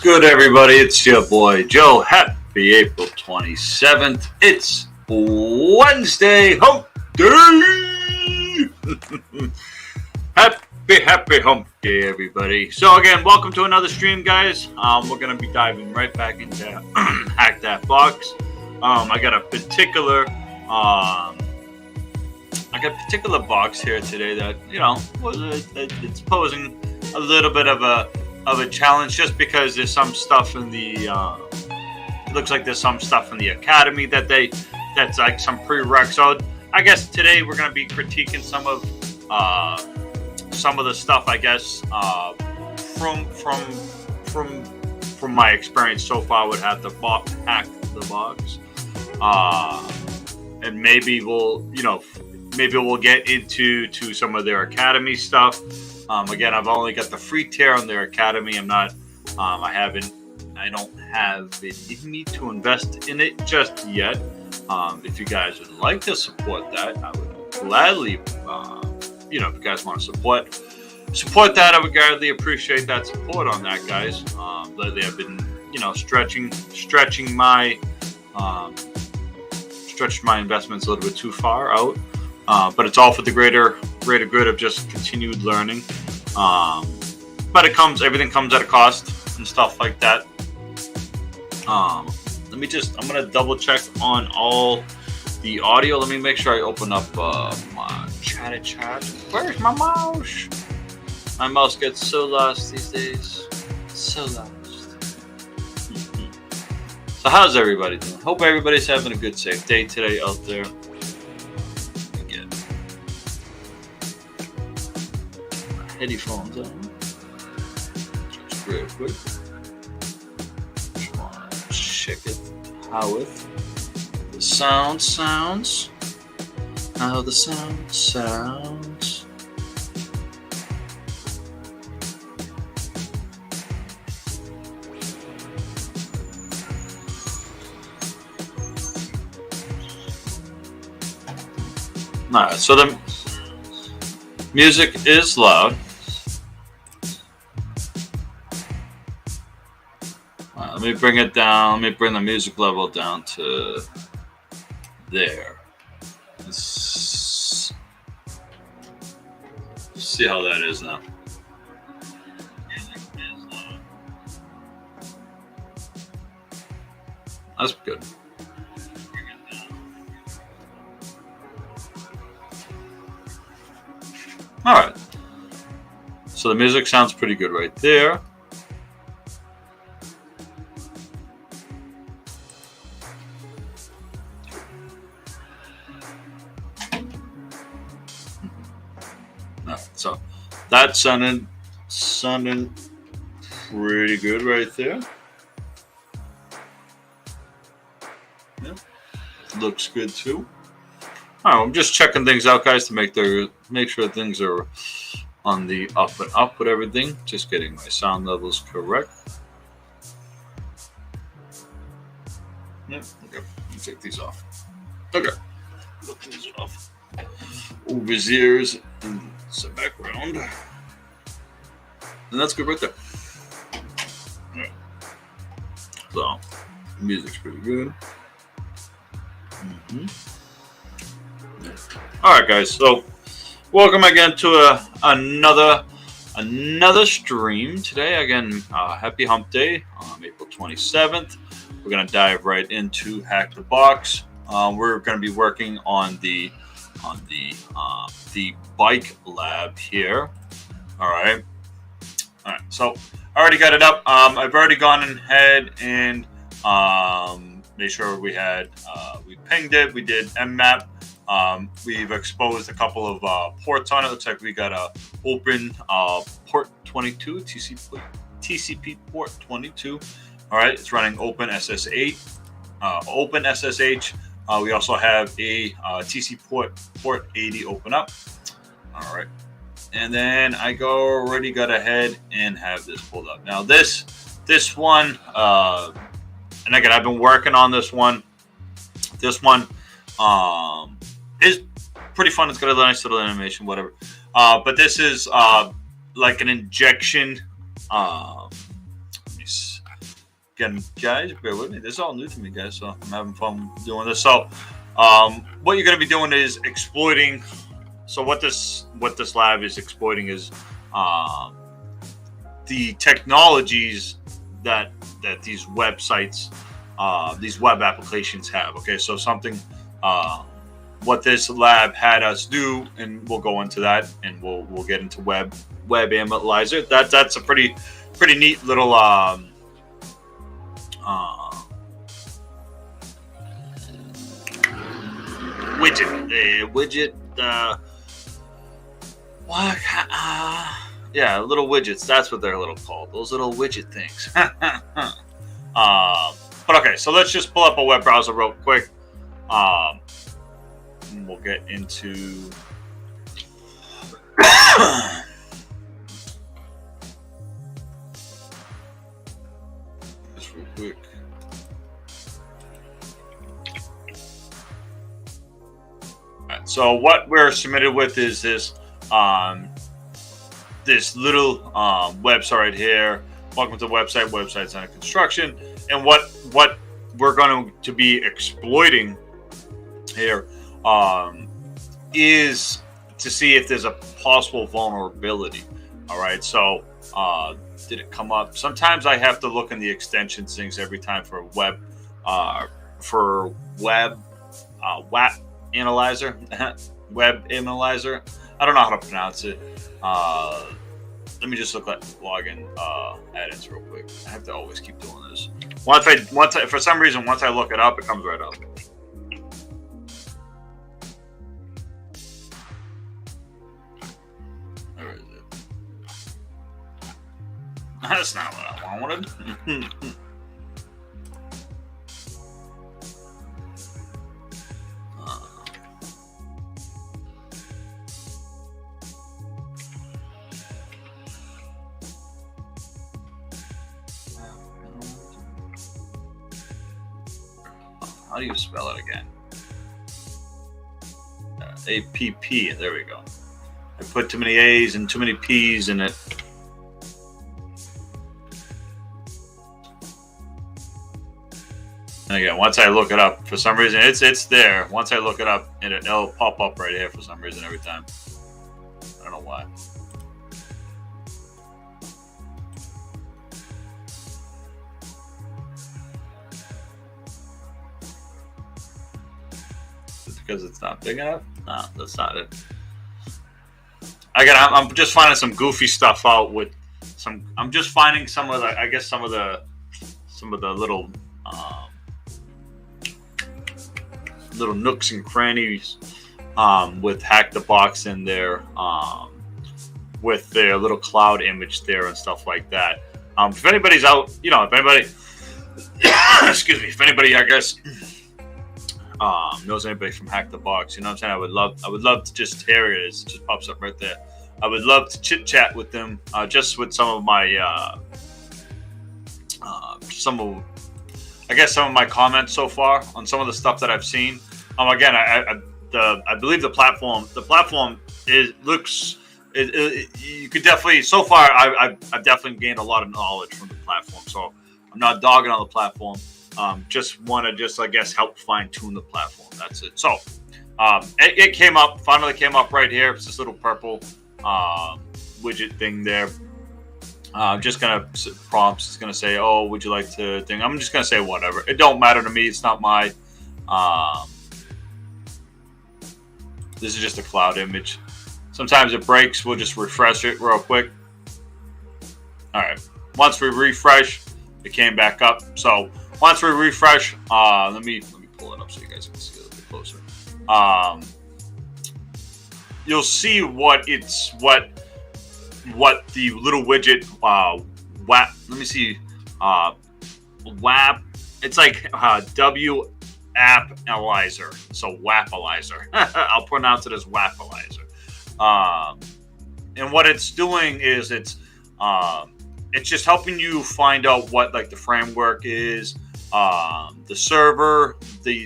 good, everybody? It's your boy Joe. Happy April 27th. It's Wednesday, hump day. happy hump day, everybody. So again, welcome to another stream, guys. We're gonna be diving right back into HacktheBox. I got a particular box here today that it's posing a little bit of a challenge, just because there's some stuff in the it looks like there's some stuff in the academy that's like some prereqs. So I guess today we're going to be critiquing some of the stuff, I guess, from my experience so far with HacktheBox, and maybe we'll get into some of their academy stuff. Again, I've only got the free tier on their academy. I don't have it in me to invest in it just yet. If you guys would like to support that, I would gladly, if you guys want to support that, I would gladly appreciate that support on that, guys. Lately I've been, stretching my investments a little bit too far out. But it's all for the greater good of just continued learning. But everything comes at a cost and stuff like that. I'm gonna double check on all the audio. Let me make sure I open up my chat. Where's my mouse? My mouse gets so lost these days. So lost. So how's everybody doing? Hope everybody's having a good, safe day today out there. Headphones on. Just real quick. Just want to check it. How the sound sounds. How the sound sounds. Alright, so the music is loud. Let me bring it down. Let me bring the music level down to there. Let's see how that is now. That's good. All right. So the music sounds pretty good right there. So that's sounding pretty good right there. Yeah, looks good too. All right, I'm just checking things out, guys, to make sure things are on the up and up with everything. Just getting my sound levels correct. Yeah, okay. Let me take these off. Okay, put these off. Over ears and some background, and that's good right there. All right. So, music's pretty good. All right, guys. So, welcome again to another stream today. Again, happy Hump Day, April 27th. We're gonna dive right into HacktheBox. We're gonna be working on the bike lab here. All right. So I already got it up. I've already gone ahead and made sure we pinged it. We did mmap. We've exposed a couple of ports on it. Looks like we got a open port 22, TCP port 22. All right. It's running open SSH. We also have a TC port 80 open up. All right. And then I already got ahead and have this pulled up. Now this one, and again, I've been working on this one. This one is pretty fun. It's got a nice little animation, whatever. But this is like an injection. Let me again, guys, bear with me. This is all new to me, guys, so I'm having fun doing this. So, what you're going to be doing is exploiting. So what this lab is exploiting is the technologies that these websites, these web applications have. Okay, so something. What this lab had us do, and we'll go into that, and we'll get into web analyzer. That's a pretty neat little widget. What? Yeah, little widgets. That's what they're little called. Those little widget things. But okay, so let's just pull up a web browser real quick. And we'll get into this real quick. Alright, so what we're submitted with is this this little website right here. Welcome to the website. Website's under construction, and what we're going to be exploiting here is to see if there's a possible vulnerability. All right, so did it come up? Sometimes I have to look in the extensions things every time for web analyzer. Web analyzer. I don't know how to pronounce it. Let me just look at login add-ins real quick. I have to always keep doing this. Once I for some reason once I look it up, it comes right up. Where is it? That's not what I wanted. How do you spell it again? A-P-P. There we go. I put too many A's and too many P's in it. And again, once I look it up, for some reason, it's there. Once I look it up, it'll pop up right here for some reason every time. I don't know why. Because it's not big enough? No, that's not it. Again, I'm just finding some goofy stuff out with some. I'm just finding some of the, I guess some of the little little nooks and crannies with HacktheBox in there, with their little cloud image there and stuff like that. If anybody's out, if anybody, excuse me, if anybody, I guess. Knows anybody from HacktheBox, you know what I'm saying? I would love to just hear it. It just pops up right there. I would love to chit chat with them, just with some of my, some of my comments so far on some of the stuff that I've seen. Again, I believe the platform you could definitely, so far I've definitely gained a lot of knowledge from the platform. So I'm not dogging on the platform. Just want to I guess help fine tune the platform. That's it. So it finally came up right here. It's this little purple widget thing there. Just gonna prompts. It's gonna say, "Oh, would you like to thing?" I'm just gonna say whatever. It don't matter to me. It's not my. This is just a cloud image. Sometimes it breaks. We'll just refresh it real quick. All right. Once we refresh, it came back up. So. Once we refresh, let me pull it up so you guys can see a little bit closer. You'll see what the little widget WAP. Let me see. WAP. It's like W app analyzer. So WAPalizer. I'll pronounce it as WAPalizer. And what it's doing is it's just helping you find out what like the framework is. The server,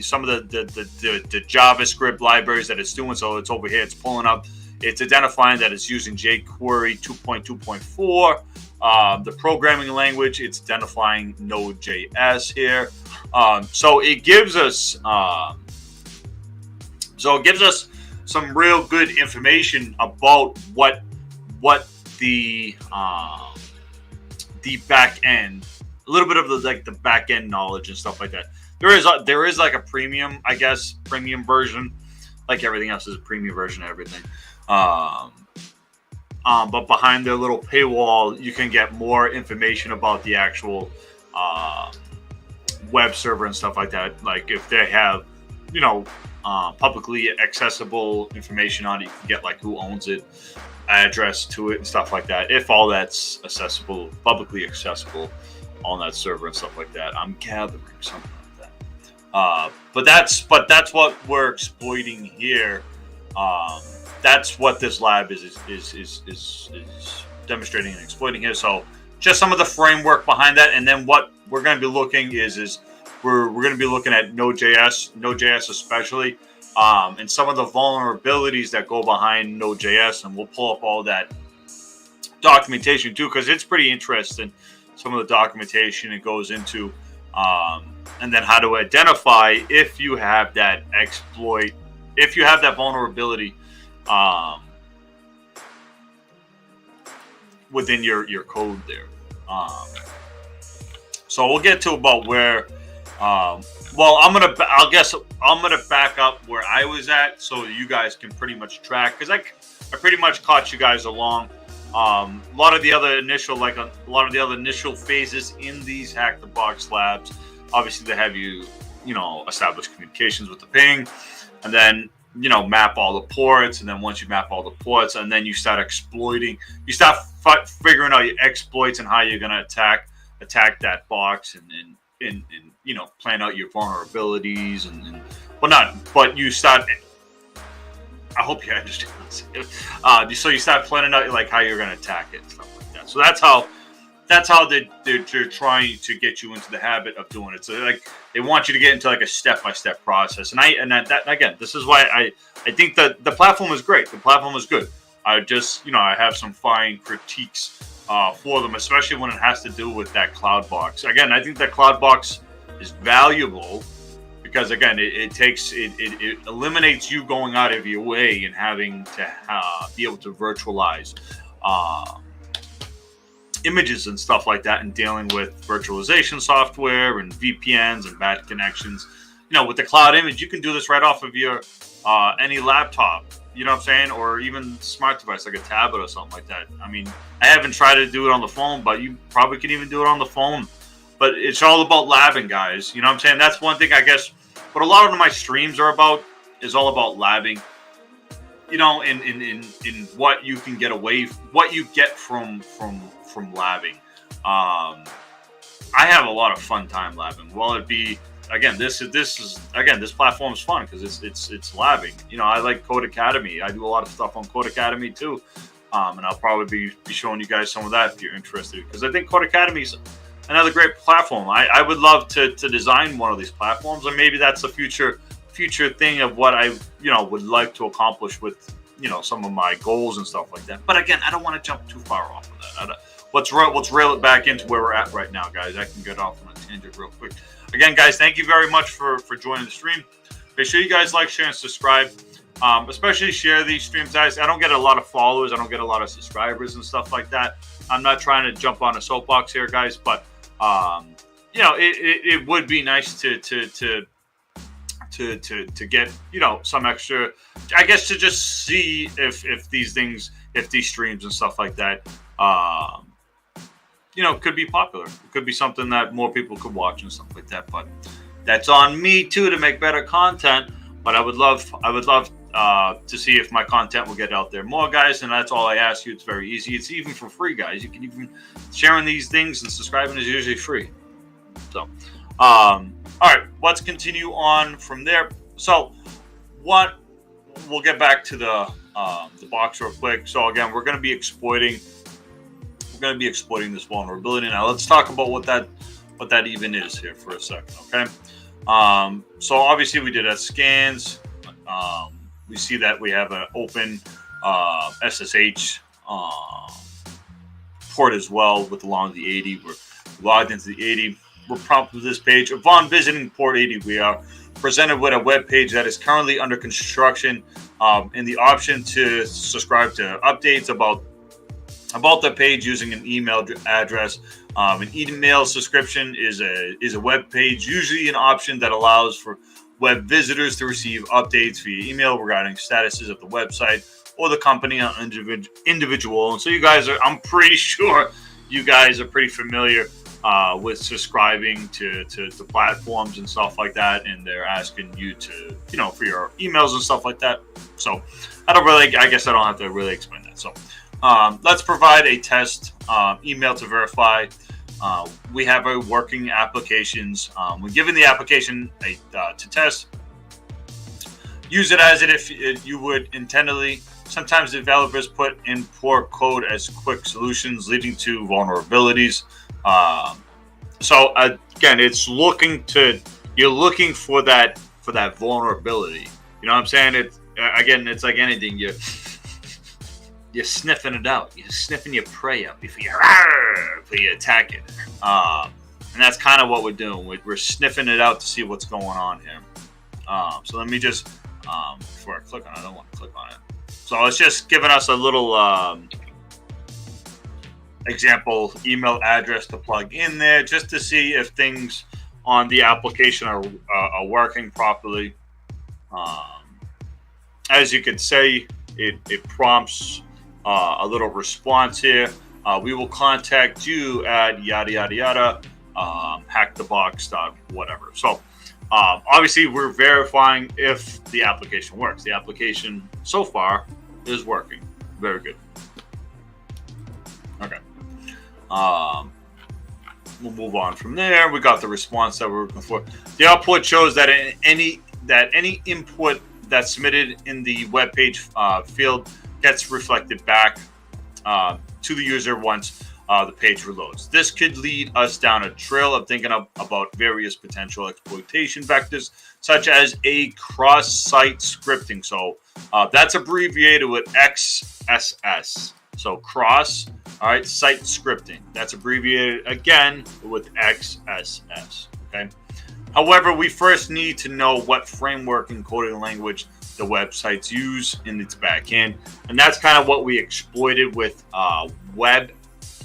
some of the JavaScript libraries that it's doing. So it's over here. It's pulling up. It's identifying that it's using jQuery 2.2.4. The programming language, it's identifying Node.js here. So it gives us some real good information about what the back end, a little bit of the back end knowledge and stuff like that. There is like a premium, I guess, premium version. Like everything else is a premium version of everything. But behind their little paywall, you can get more information about the actual web server and stuff like that. Like if they have, publicly accessible information on it, you can get like who owns it, address to it, and stuff like that. If all that's accessible, publicly accessible on that server and stuff like that, I'm gathering something like that. But that's what we're exploiting here. That's what this lab is demonstrating and exploiting here. So just some of the framework behind that, and then what we're going to be looking is we're going to be looking at Node.js especially, and some of the vulnerabilities that go behind Node.js, and we'll pull up all that documentation too, because it's pretty interesting. Some of the documentation it goes into, and then how to identify if you have that exploit, if you have that vulnerability within your code there. So we'll get to about where. Well, I'm gonna back up where I was at, so you guys can pretty much track, because I pretty much caught you guys along. A lot of the other initial phases in these HacktheBox labs, obviously they have you establish communications with the ping, and then map all the ports, and then once you map all the ports, and then you start exploiting, you start figuring out your exploits and how you're gonna attack that box, and plan out your vulnerabilities but you start. I hope you understand this. So you start planning out like how you're going to attack it and stuff like that. So that's how they're trying to get you into the habit of doing it. So like they want you to get into like a step-by-step process. And that again, this is why I think that the platform is great. The platform is good. I just I have some fine critiques for them, especially when it has to do with that cloud box. Again, I think that cloud box is valuable because again, it eliminates you going out of your way and having to be able to virtualize images and stuff like that, and dealing with virtualization software and VPNs and bad connections. With the cloud image, you can do this right off of your any laptop. You know what I'm saying? Or even smart device like a tablet or something like that. I mean, I haven't tried to do it on the phone, but you probably can even do it on the phone. But it's all about labbing, guys. You know what I'm saying? That's one thing, I guess, what a lot of my streams are about is all about labbing. In what you can get away, what you get from labbing. I have a lot of fun time labbing. Well, it'd be. Again, this platform is fun because it's labbing. I like Code Academy. I do a lot of stuff on Code Academy too, and I'll probably be showing you guys some of that if you're interested. Because I think Code Academy is another great platform. I would love to design one of these platforms, and maybe that's a future thing of what I would like to accomplish with some of my goals and stuff like that. But again, I don't want to jump too far off of that. Let's rail it back into where we're at right now, guys. I can get off on a tangent real quick. Again, guys, thank you very much for joining the stream. Make sure you guys like, share, and subscribe. Especially share these streams, guys. I don't get a lot of followers. I don't get a lot of subscribers and stuff like that. I'm not trying to jump on a soapbox here, guys, but it would be nice to get some extra. I guess to just see if these things, if these streams and stuff like that. Could be popular. It could be something that more people could watch and stuff like that. But that's on me too to make better content. But I would love to see if my content will get out there more, guys. And that's all I ask you. It's very easy. It's even for free, guys. You can even sharing these things and subscribing is usually free. So, all right, let's continue on from there. So, we'll get back to the box real quick. So again, we're going to be exploiting this vulnerability. Now let's talk about what that even is here for a second, okay? So obviously we did scans. We see that we have an open SSH port as well with along the 80. We're logged into the 80. We're prompted with this page. Upon visiting port 80, we are presented with a web page that is currently under construction, and the option to subscribe to updates about the page using an email address. An email subscription is a web page, usually an option that allows for web visitors to receive updates via email regarding statuses of the website or the company on individual. And so I'm pretty sure you guys are pretty familiar with subscribing to platforms and stuff like that, and they're asking you to, for your emails and stuff like that. So I guess I don't have to really explain that. So let's provide a test email to verify. We have our working applications. When given the application to test, use it as if you would intendedly. Sometimes developers put in poor code as quick solutions, leading to vulnerabilities. So again, you're looking for that vulnerability. You know what I'm saying? It's like anything. You're sniffing it out. You're sniffing your prey out before you attack it. And that's kind of what we're doing. We're sniffing it out to see what's going on here. So let me just, before I click on it, I don't want to click on it. So it's just giving us a little example email address to plug in there, just to see if things on the application are working properly. As you can say, it prompts a little response here. We will contact you at yada yada yada, HacktheBox whatever. So obviously we're verifying if the application works. The application so far is working. Very good. Okay. We'll move on from there. We got the response that we're looking for. The output shows that any input that's submitted in the web page field gets reflected back to the user once the page reloads. This could lead us down a trail of thinking about various potential exploitation vectors, such as a cross-site scripting. So that's abbreviated with XSS. So cross, all right, site scripting. That's abbreviated again with XSS. Okay. However, we first need to know what framework and coding language the websites use in its backend, and that's kind of what we exploited with Web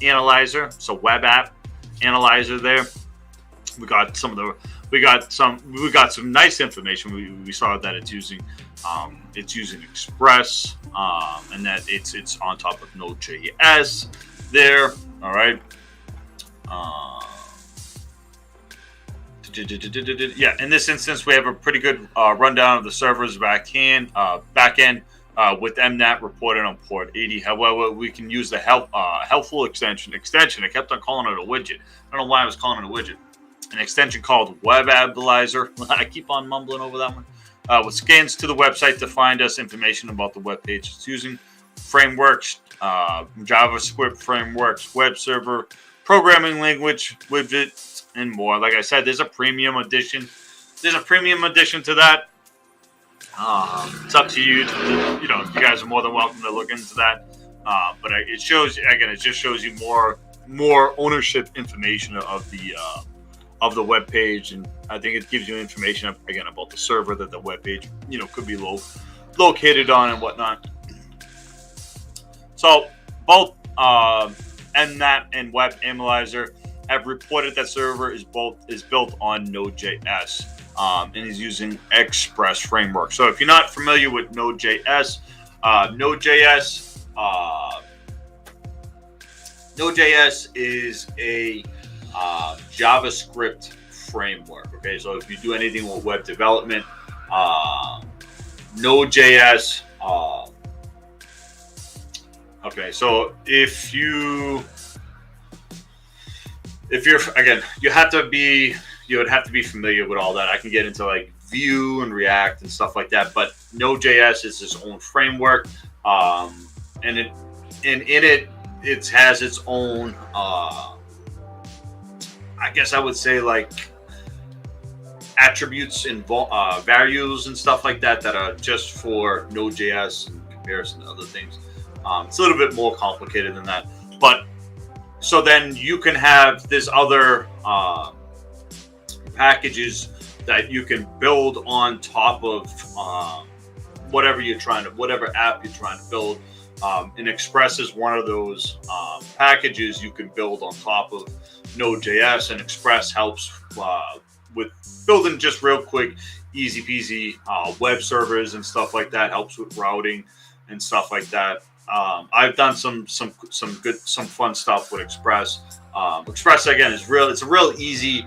Analyzer. So Web App Analyzer. There, we got some nice information. We saw that it's using Express, and that it's on top of Node.js. There, all right. Yeah, in this instance, we have a pretty good rundown of the server's backend with MNAT reported on port 80. However, we can use the helpful extension. I kept on calling it a widget. I don't know why I was calling it a widget. An extension called Web Analyzer. I keep on mumbling over that one. With scans to the website to find us information about the web page it's using, frameworks, JavaScript frameworks, web server, programming language, widgets, and more. Like I said, there's a premium edition. There's a premium edition to that. It's up to you. You guys are more than welcome to look into that. But it shows, again, it just shows you more ownership information of the web page, and I think it gives you information again about the server that the web page could be located on and whatnot. So both MNAT and Web Analyzer have reported that server is built on Node.js and is using Express framework. So if you're not familiar with Node.js, Node.js is a JavaScript framework. Okay, so if you do anything with web development, Node.js. Okay, so if you're again, you would have to be familiar with all that. I can get into like Vue and React and stuff like that, but Node.js is its own framework, and in it has its own. I guess I would say like attributes and values and stuff like that are just for Node.js in comparison to other things. It's a little bit more complicated than that, but So then you can have this other packages that you can build on top of whatever app you're trying to build. And Express is one of those packages you can build on top of Node.js, and Express helps with building just real quick, easy peasy web servers and stuff like that. Helps with routing and stuff like that. I've done some fun stuff with Express. Express again is real. It's a real easy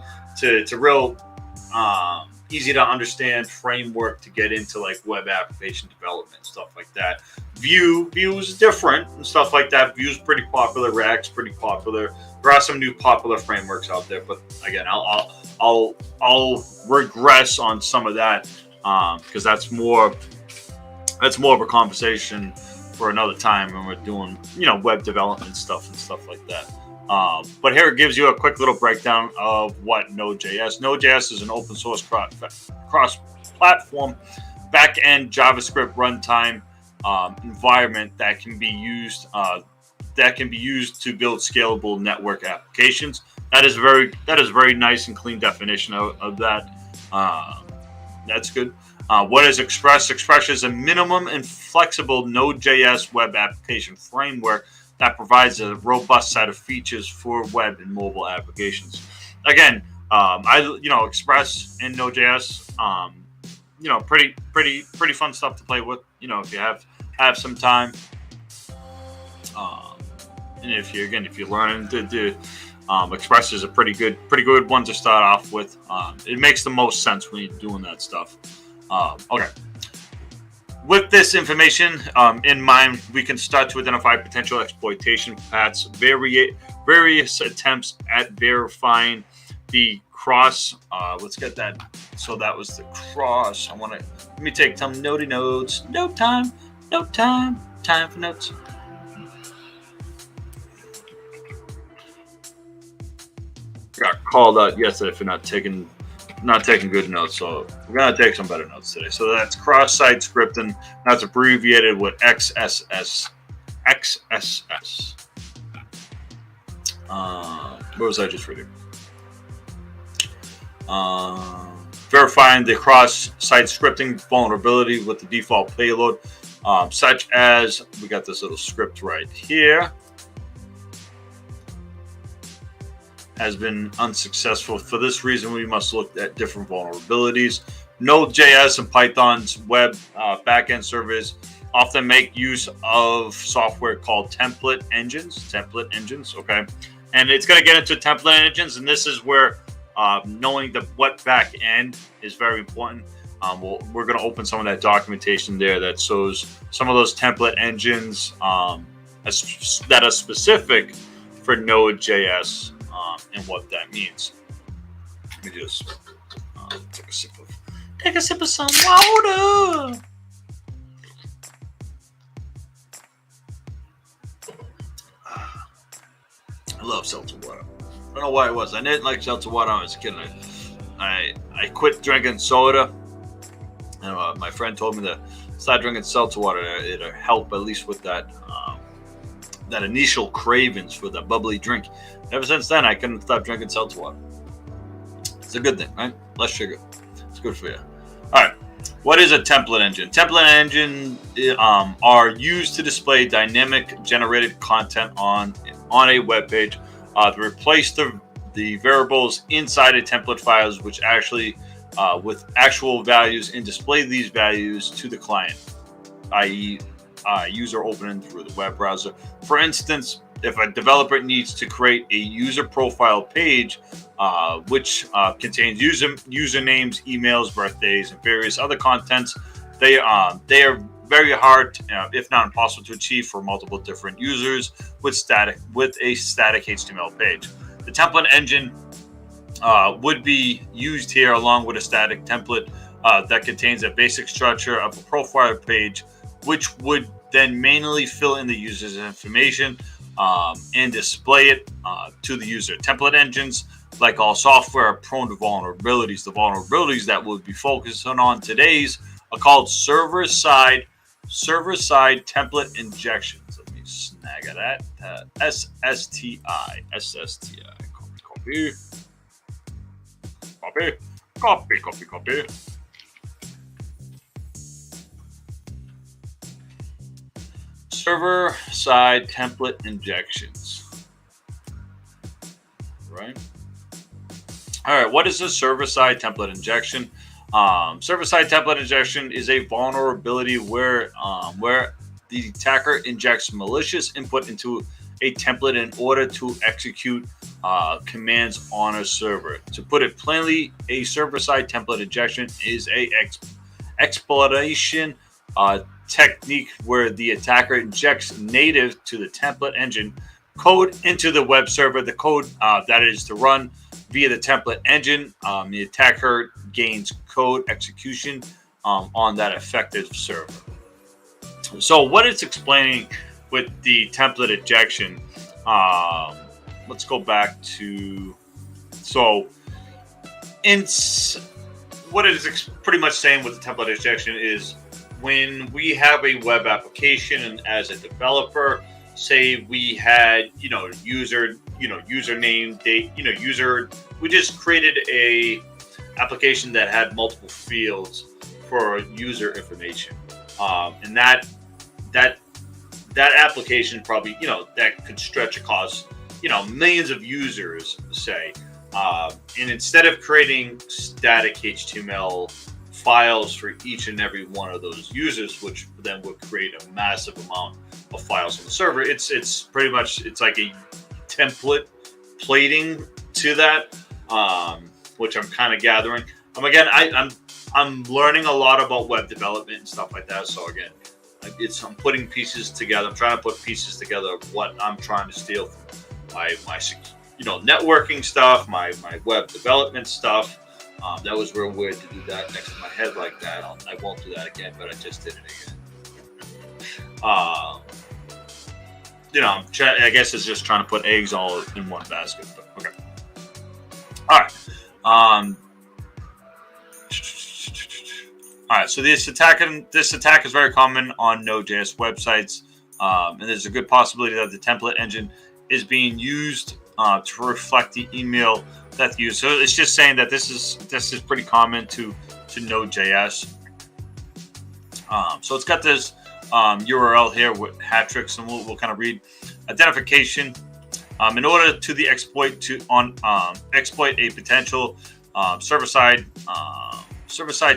easy to understand framework to get into like web application development, stuff like that. Vue is different and stuff like that. Vue's pretty popular. React's pretty popular. There are some new popular frameworks out there, but again, I'll regress on some of that because that's more of a conversation for another time when we're doing web development stuff and stuff like that. But here it gives you a quick little breakdown of what Node.js. Node.js is an open source cross-platform back-end JavaScript runtime environment that can be used to build scalable network applications. That is very nice and clean definition of that. That's good. What is Express? Express is a minimum and flexible Node.js web application framework that provides a robust set of features for web and mobile applications. Again, Express and Node.js, pretty fun stuff to play with. If you have some time, and if you're learning to do, Express is a pretty good one to start off with. It makes the most sense when you're doing that stuff. Okay. With this information in mind, we can start to identify potential exploitation paths, various attempts at verifying the cross. Let's get that. So that was the cross. Let me take some notey notes. Note time for notes. Got called out yesterday for not taking good notes, so we're gonna take some better notes today. So that's cross-site scripting. That's abbreviated with XSS. What was I just reading? Verifying the cross-site scripting vulnerability with the default payload, such as we got this little script right here. Has been unsuccessful. For this reason, we must look at different vulnerabilities. Node.js and Python's web backend servers often make use of software called template engines, okay? And it's going to get into template engines, and this is where knowing what back end is very important. We're going to open some of that documentation there that shows some of those template engines that are specific for Node.js. And what that means. Let me just take a sip of some water. I love seltzer water. I don't know why it was. I didn't like seltzer water when I was a kid. I quit drinking soda. And my friend told me to start drinking seltzer water. It'll help at least with that initial cravings for the bubbly drink. Ever since then, I couldn't stop drinking seltzer water. It's a good thing, right? Less sugar. It's good for you. All right. What is a template engine? Template engines are used to display dynamic generated content on a web page to replace the variables inside a template files, which actually with actual values, and display these values to the client, i.e. User opening through the web browser. For instance, if a developer needs to create a user profile page, which contains usernames, emails, birthdays, and various other contents, they are very hard, if not impossible, to achieve for multiple different users with a static HTML page. The template engine would be used here along with a static template that contains a basic structure of a profile page, which would then manually fill in the user's information and display it to the user. Template engines, like all software, are prone to vulnerabilities. The vulnerabilities that we'll be focusing on today's are called server-side template injections. Let me snag of that. SSTI. Copy. Server-side template injections. Right. All right. What is a server-side template injection? Server-side template injection is a vulnerability where the attacker injects malicious input into a template in order to execute commands on a server. To put it plainly, a server-side template injection is a exploitation technique where the attacker injects native to the template engine code into the web server. The code that is to run via the template engine. The attacker gains code execution on that affected server. So what it's explaining with the template injection, let's go back to, so what it is pretty much saying with the template injection is when we have a web application and as a developer, say we had, username, date, we just created a application that had multiple fields for user information. And that application probably, that could stretch across, millions of users, say. And instead of creating static HTML files for each and every one of those users, which then would create a massive amount of files on the server, it's pretty much, it's like a template plating to that, which I'm kind of gathering. Again, I'm learning a lot about web development and stuff like that. So again, I'm putting pieces together. I'm trying to put pieces together of what I'm trying to steal from my networking stuff, my web development stuff. That was real weird to do that next to my head like that. I won't do that again, but I just did it again. I guess it's just trying to put eggs all in one basket. But okay. All right. All right, so this attack is very common on Node.js websites, and there's a good possibility that the template engine is being used to reflect the email that the user. So it's just saying that this is pretty common to Node.js. So it's got this URL here with hat tricks, and we'll kind of read identification. In order to the exploit a potential server-side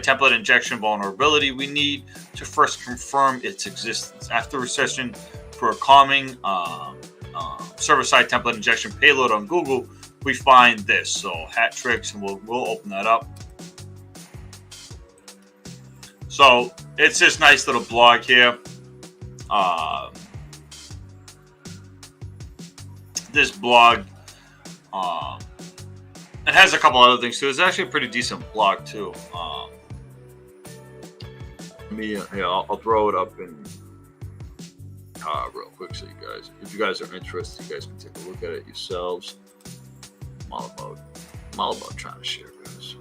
template injection vulnerability, we need to first confirm its existence. After searching for a common server-side template injection payload on Google, we find this. So hat tricks, and we'll open that up. So it's this nice little blog here. This blog, it has a couple other things too. It's actually a pretty decent blog too. I'll throw it up in real quick so you guys, if you guys are interested, you guys can take a look at it yourselves. I'm all about trying to share, guys.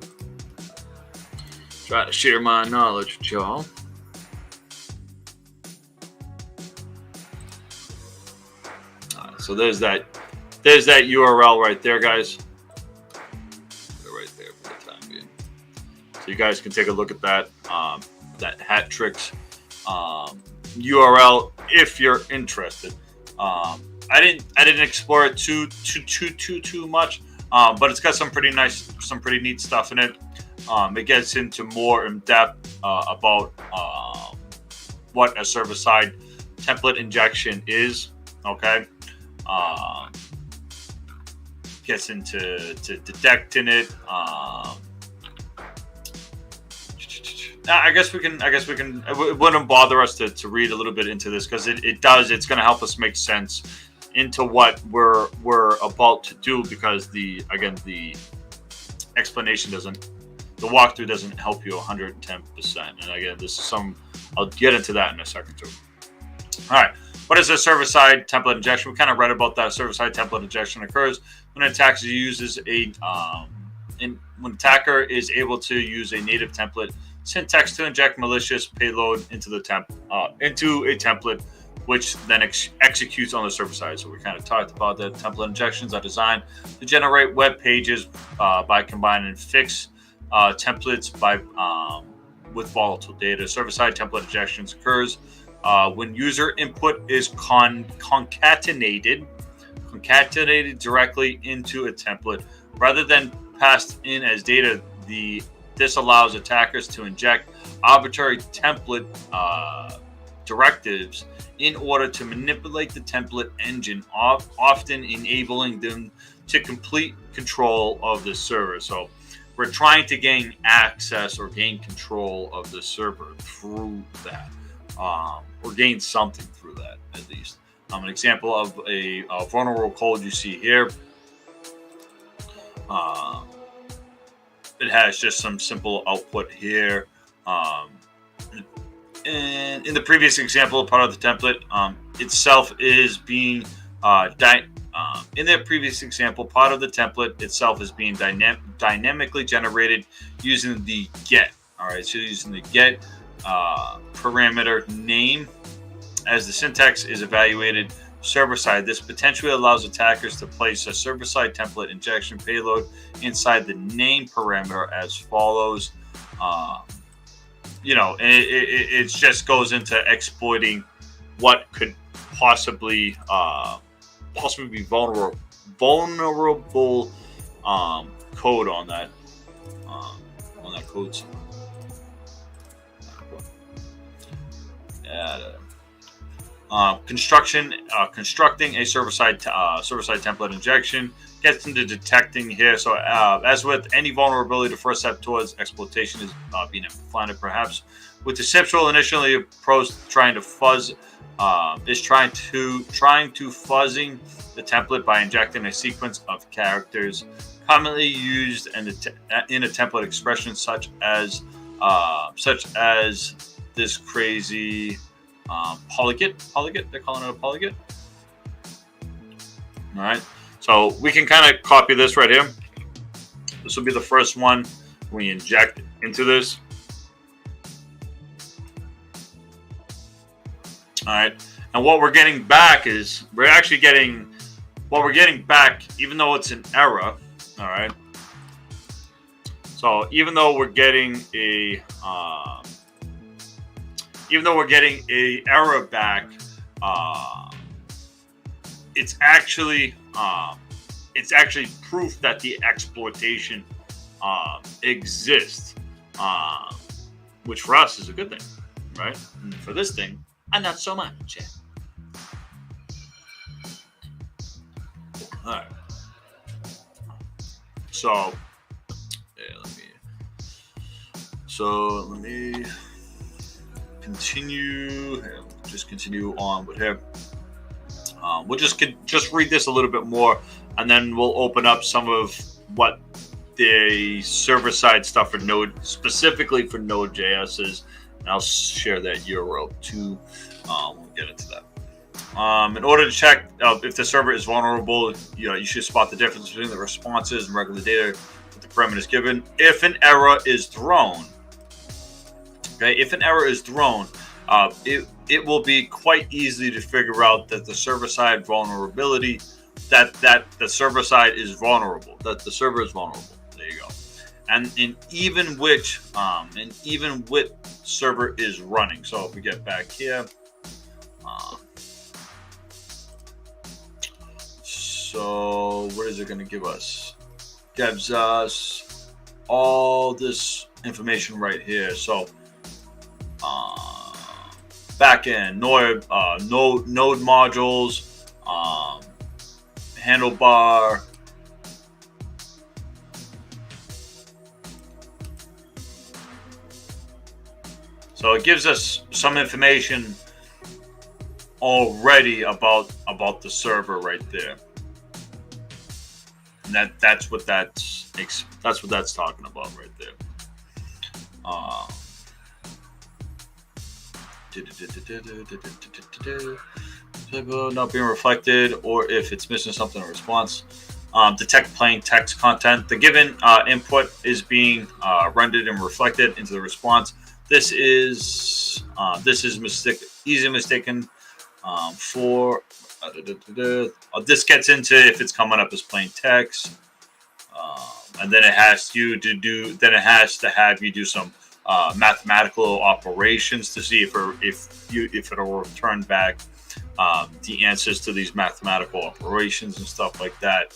Try to share my knowledge with y'all. So there's that URL right there, guys. Right there for the time being. So you guys can take a look at that that hat tricks URL if you're interested. I didn't explore it too much, but it's got some pretty neat stuff in it. It gets into more in depth about what a server-side template injection is. Okay. Gets into detecting it. I guess we can. It wouldn't bother us to read a little bit into this because it does. It's going to help us make sense into what we're about to do, because the explanation the walkthrough doesn't help you 110%. And again, this is I'll get into that in a second too. All right. What is a server-side template injection? We kind of read about that. Server-side template injection occurs when an attacker uses when attacker is able to use a native template syntax to inject malicious payload into a template which then executes on the server side. So we kind of talked about that. Template injections are designed to generate web pages by combining fixed templates with volatile data. Server-side template injections occurs when user input is concatenated directly into a template rather than passed in as data. This allows attackers to inject arbitrary template directives in order to manipulate the template engine, often enabling them to complete control of the server. So we're trying to gain access or gain control of the server through that, or gain something through that at least. An example of a vulnerable code you see here. It has just some simple output here. And in the previous example, part of the template itself is being in the previous example, part of the template itself is being dynamically generated using the get. All right, so using the get parameter name as the syntax is evaluated server side. This potentially allows attackers to place a server side template injection payload inside the name parameter as follows. It just goes into exploiting what could possibly be vulnerable code on that code. Constructing a server-side template injection gets into detecting here. So, as with any vulnerability, the first step towards exploitation is being implemented. Perhaps with deceptual initially approach, trying to fuzzing the template by injecting a sequence of characters commonly used in a template expression, such as this crazy. Polyget, they're calling it a polyget. All right, so we can kind of copy this right here. This will be the first one we inject into this. All right, and what we're getting back is even though it's an error. All right, so even though we're getting a error back, it's actually proof that the exploitation exists, which for us is a good thing, right? And for this thing, not so much. Yeah. All right. So, let me continue. Just continue on with here. We'll just read this a little bit more, and then we'll open up some of what the server-side stuff for Node, specifically for Node.js is, and I'll share that URL too. We'll get into that. In order to check if the server is vulnerable, you should spot the difference between the responses and regular data with the parameters given. If an error is thrown, it will be quite easy to figure out that the server-side vulnerability, that the server side is vulnerable, that the server is vulnerable. There you go. And even which server is running. So if we get back here, so what is it going to give us? Gives us all this information right here. So backend, node modules, handlebar, so it gives us some information already about the server right there, and that's what that's talking about right there. Not being reflected, or if it's missing something in response. Detect plain text content. The given input is being rendered and reflected into the response. This is easily mistaken For this gets into if it's coming up as plain text, and then it has you to do. Then it has to have you do some mathematical operations to see if it'll return back the answers to these mathematical operations and stuff like that.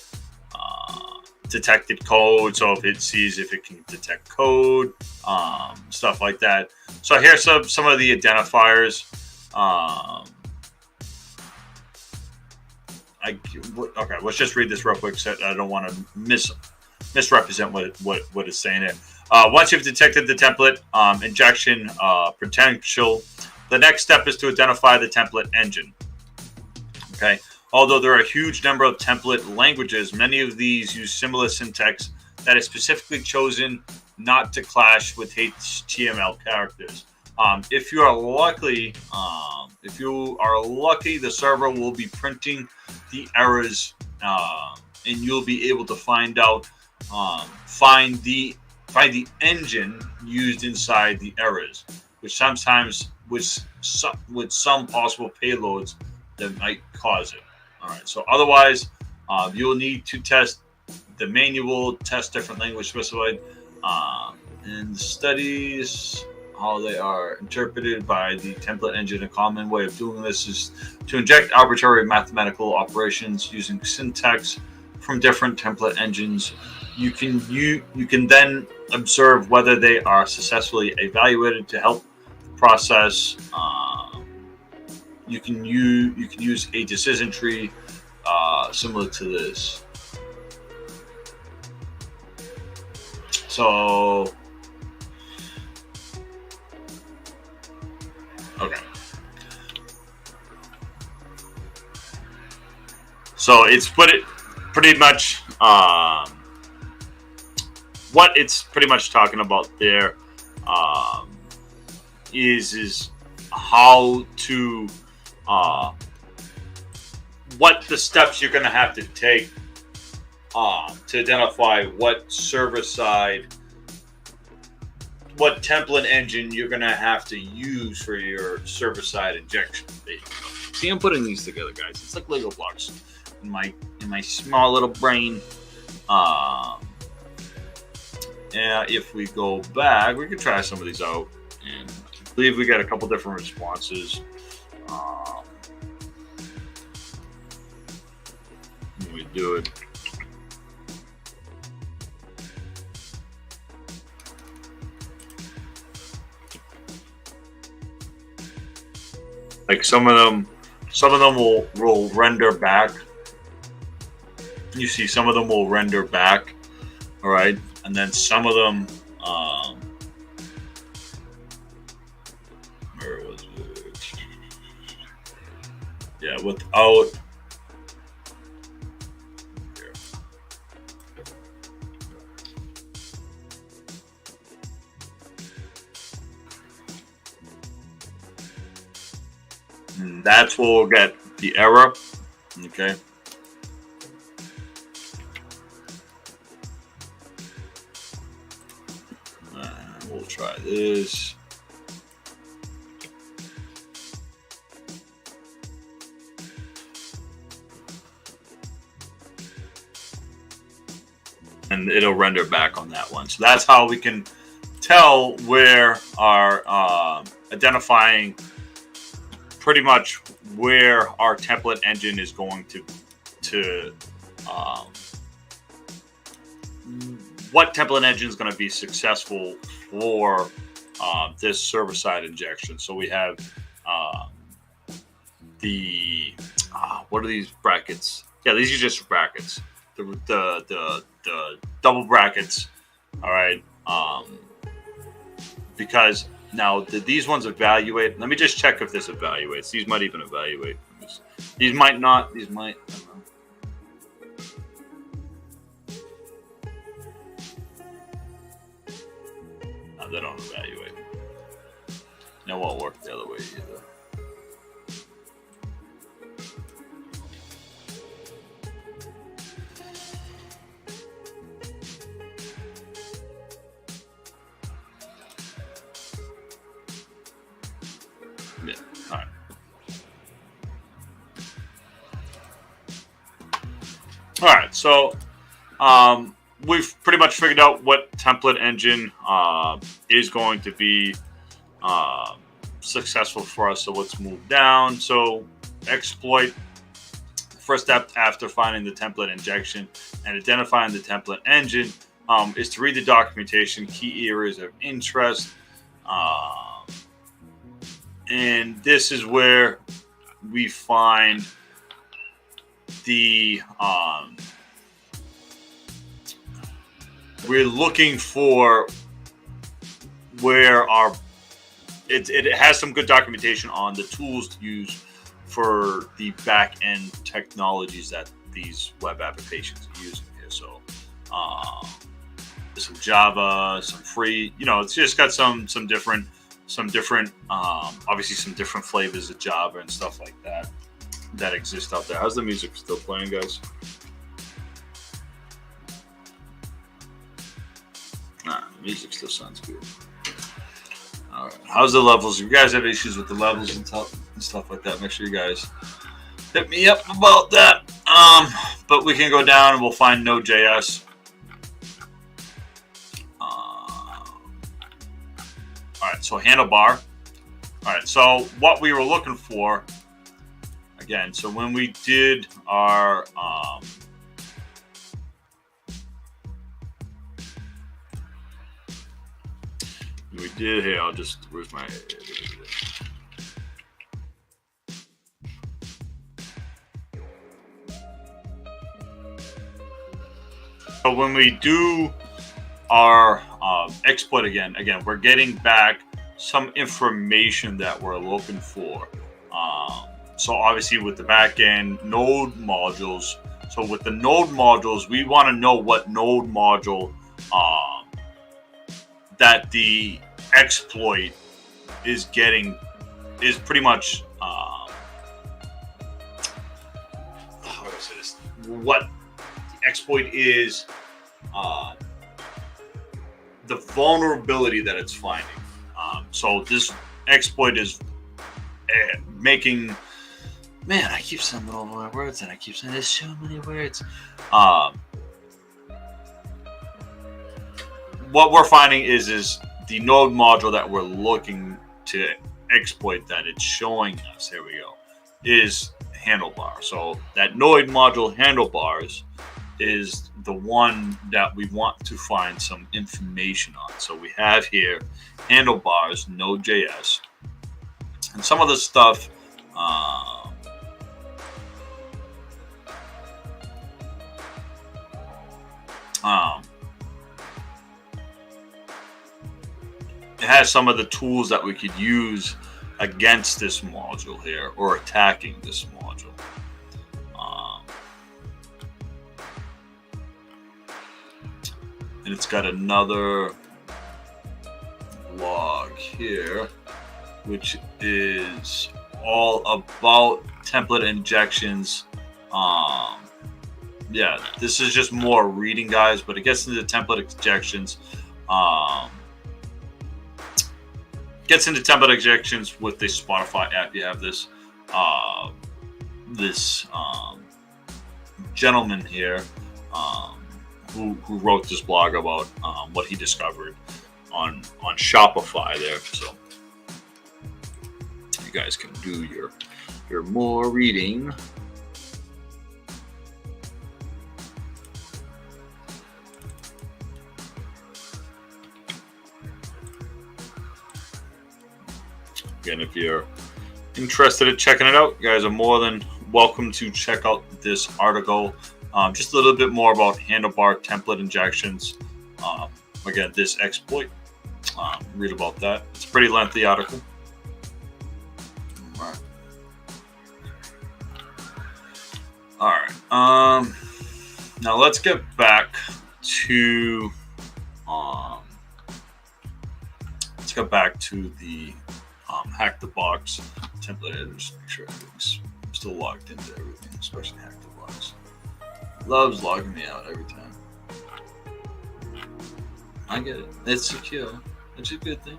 Detected code, so if it can detect code, stuff like that. So here's some of the identifiers. Okay, let's just read this real quick, so I don't want to misrepresent what it's saying here. Once you've detected the template injection potential, the next step is to identify the template engine. Okay. Although there are a huge number of template languages, many of these use similar syntax that is specifically chosen not to clash with HTML characters. If you are lucky, the server will be printing the errors, and you'll be able to find the engine used inside the errors, which sometimes with some possible payloads that might cause it. All right. So otherwise, you'll need to test the manual, test different language specified, and the studies how they are interpreted by the template engine. A common way of doing this is to inject arbitrary mathematical operations using syntax from different template engines. You can then observe whether they are successfully evaluated to help process. You can use a decision tree similar to this. So, okay. So it's pretty much what it's pretty much talking about there is how to what the steps you're going to have to take to identify what server-side, what template engine you're going to have to use for your server-side injection. See, I'm putting these together, guys. It's like Lego blocks in my small little brain. And if we go back, we can try some of these out. And I believe we got a couple different responses. When we do it. Like some of them will render back. You see, some of them will render back. All right, and then some of them. Where was it? Yeah, without. Here. And that's where we'll get the error. Okay. We'll try this. And it'll render back on that one. So that's how we can tell where our identifying pretty much where our template engine is going to what template engine is going to be successful for this server-side injection. So we have the what are these brackets? Yeah, these are just brackets. The double brackets. All right. Because now these ones evaluate. Let me just check if this evaluates. These might even evaluate. These might not. These might. I don't know. No, they don't evaluate. It won't work the other way either. Yeah. All right. So we've pretty much figured out what template engine is going to be successful for us. So let's move down. So exploit. First step after finding the template injection and identifying the template engine is to read the documentation, key areas of interest. And this is where we find the we're looking for where our it has some good documentation on the tools to use for the back end technologies that these web applications are using here. So some Java, some free, it's just got some different obviously some different flavors of Java and stuff like that exist out there. How's the music still playing, guys? Nah, the music still sounds good. All right. How's the levels? If you guys have issues with the levels and stuff like that, make sure you guys hit me up about that. But we can go down and we'll find Node.js. All right, so handlebar. All right, so what we were looking for, again, so when we did our here, where's my, so when we do our exploit again, we're getting back some information that we're looking for. So obviously with the backend node modules, so with the node modules, we want to know what node module that the exploit is getting, is pretty much how do I say this? What the exploit is, the vulnerability that it's finding. So this exploit is making, man, I keep saying all my words and I keep saying there's so many words. What we're finding is the node module that we're looking to exploit, that it's showing us, here we go, is handlebar. So that node module handlebars is the one that we want to find some information on. So we have here handlebars, Node.js, and some of the stuff it has some of the tools that we could use against this module here, or attacking this module. And it's got another log here, which is all about template injections. Yeah, this is just more reading, guys, but it gets into template injections. Gets into template injections with the Spotify app. You have this gentleman here who wrote this blog about what he discovered on Shopify there. So you guys can do your more reading. Again, if you're interested in checking it out, you guys are more than welcome to check out this article. Just a little bit more about handlebar template injections. Again, this exploit. Read about that. It's a pretty lengthy article. All right. Now let's get back to the HacktheBox template editor. Just make sure everything's still logged into everything, especially HacktheBox. Loves logging me out every time. I get it. It's secure. It's a good thing.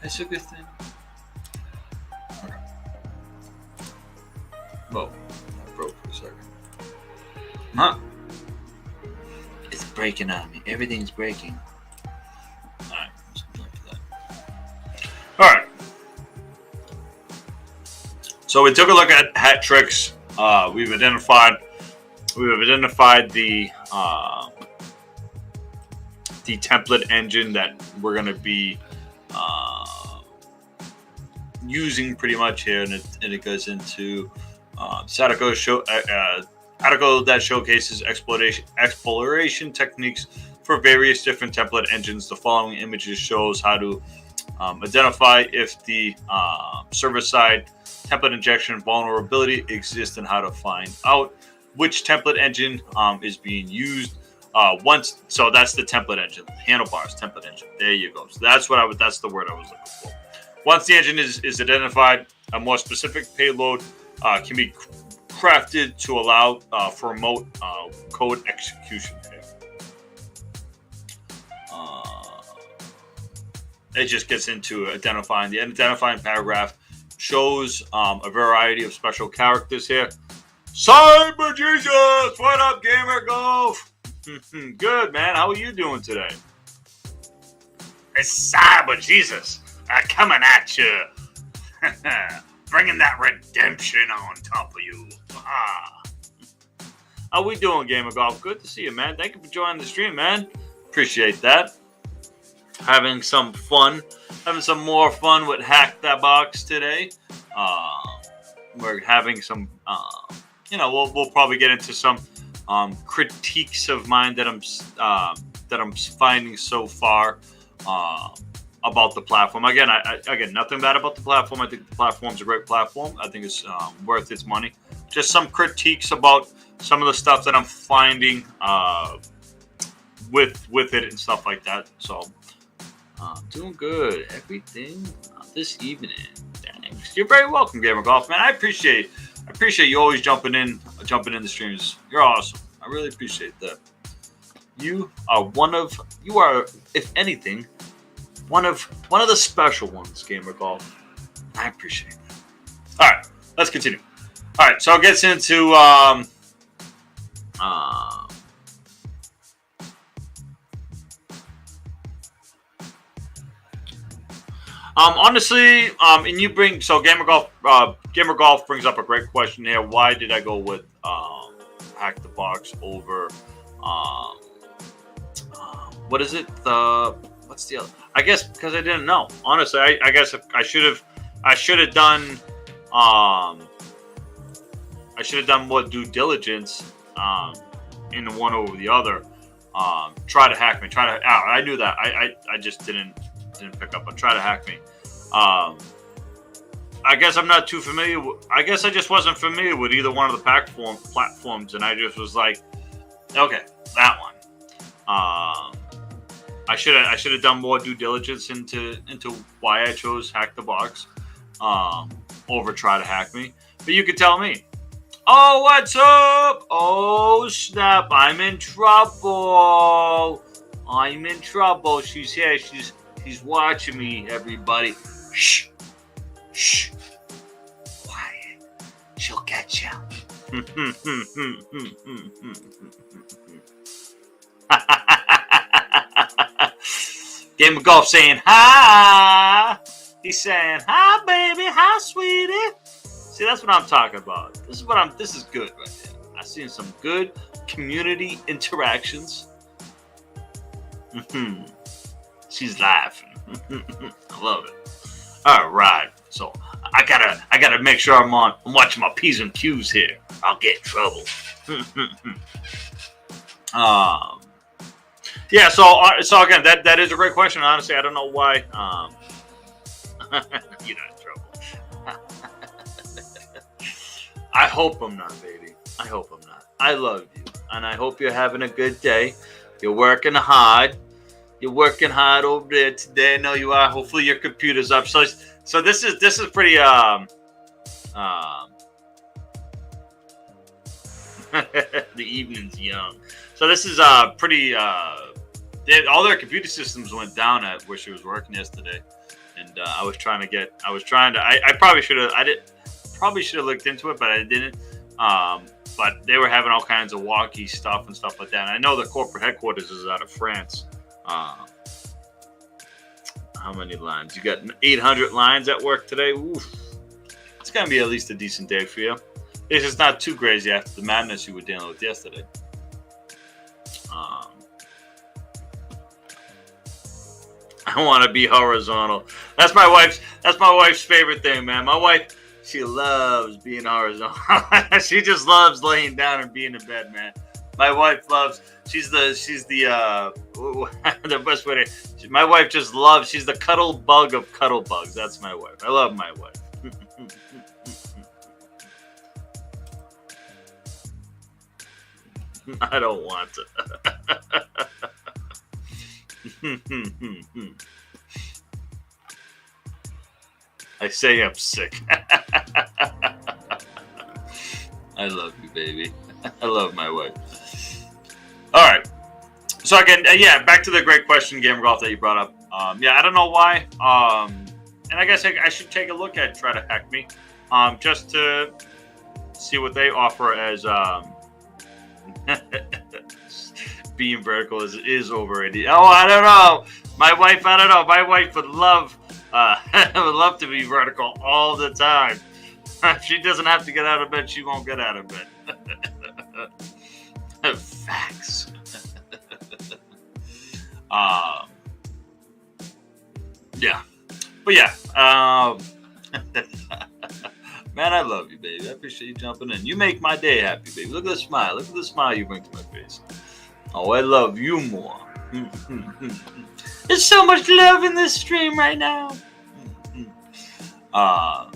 It's a good thing. Okay. Whoa. I broke for a second. Huh. breaking on me. Everything's breaking. Alright, Alright. So we took a look at hat tricks. We've identified the template engine that we're going to be using pretty much here, and it goes into this article that showcases exploration techniques for various different template engines. The following images shows how to identify if the server-side template injection vulnerability exists and how to find out which template engine is being used. So that's the template engine, handlebars template engine. There you go. So that's the word I was looking for. Once the engine is identified, a more specific payload can be crafted to allow for remote code execution. It just gets into identifying. The identifying paragraph shows a variety of special characters here. Cyber Jesus! What up, Gamer Golf? Good, man. How are you doing today? It's Cyber Jesus coming at you. Bringing that redemption on top of you. How we doing, Gamer Golf? Good to see you, man. Thank you for joining the stream, man. Appreciate that. Having some more fun with HacktheBox today. We're having some, we'll probably get into some critiques of mine that I'm finding so far about the platform. Again, again, nothing bad about the platform. I think the platform's a great platform. I think it's worth its money. Just some critiques about some of the stuff that I'm finding with it and stuff like that. So. Doing good. Everything this evening. Thanks. You're very welcome, Gamer Golf, man. I appreciate you always jumping in the streams. You're awesome. I really appreciate that. You are, if anything, one of the special ones, Gamer Golf. I appreciate that. All right, let's continue. All right, so it gets into honestly, and you bring Gamer Golf brings up a great question here. Why did I go with HacktheBox over what is it? What's the other? I guess because I didn't know. Honestly, I guess if I should have done more due diligence in the one over the other. Try to hack me. I knew that. I just didn't pick up on try to hack me. I guess I'm not too familiar. I guess I just wasn't familiar with either one of the platforms, and I just was like, okay, that one. I should have done more due diligence into why I chose HacktheBox over try to hack me. But you could tell me. Oh, what's up? Oh, snap! I'm in trouble. She's here. She's watching me, everybody. Shh. Quiet. She'll get you. Game of Golf saying hi. He's saying hi, baby. Hi, sweetie. See, that's what I'm talking about. This is good right here. I've seen some good community interactions. She's laughing. I love it. All right, so I gotta make sure I'm watching my P's and Q's here. I'll get in trouble. Yeah. So again, that is a great question. Honestly, I don't know why. You're not in trouble. I hope I'm not, baby. I hope I'm not. I love you, and I hope you're having a good day. You're working hard. You're working hard over there today. I know you are. Hopefully your computer's up. So this is pretty the evening's young. So this is pretty all their computer systems went down at where she was working yesterday. And I probably should have looked into it, but I didn't. but they were having all kinds of wonky stuff and stuff like that. And I know the corporate headquarters is out of France. How many lines? You got 800 lines at work today? Oof. It's going to be at least a decent day for you. It's just not too crazy after the madness you were dealing with yesterday. I want to be horizontal. That's my wife's favorite thing, man. My wife, she loves being horizontal. She just loves laying down and being in bed, man. My wife loves. She's the the best way to. My wife just loves. She's the cuddle bug of cuddle bugs. That's my wife. I love my wife. I don't want to. I say I'm sick. I love you, baby. I love my wife. All right. So again, back to the great question, Gamer Golf, that you brought up. I don't know why. And I guess I should take a look at Try to Hack Me, just to see what they offer as being vertical is overrated. Oh, I don't know. My wife, I don't know. My wife would love would love to be vertical all the time. If she doesn't have to get out of bed, she won't get out of bed. Facts. Yeah. But yeah. Man, I love you, baby. I appreciate you jumping in. You make my day happy, baby. Look at the smile. Look at the smile you bring to my face. Oh, I love you more. There's so much love in this stream right now. All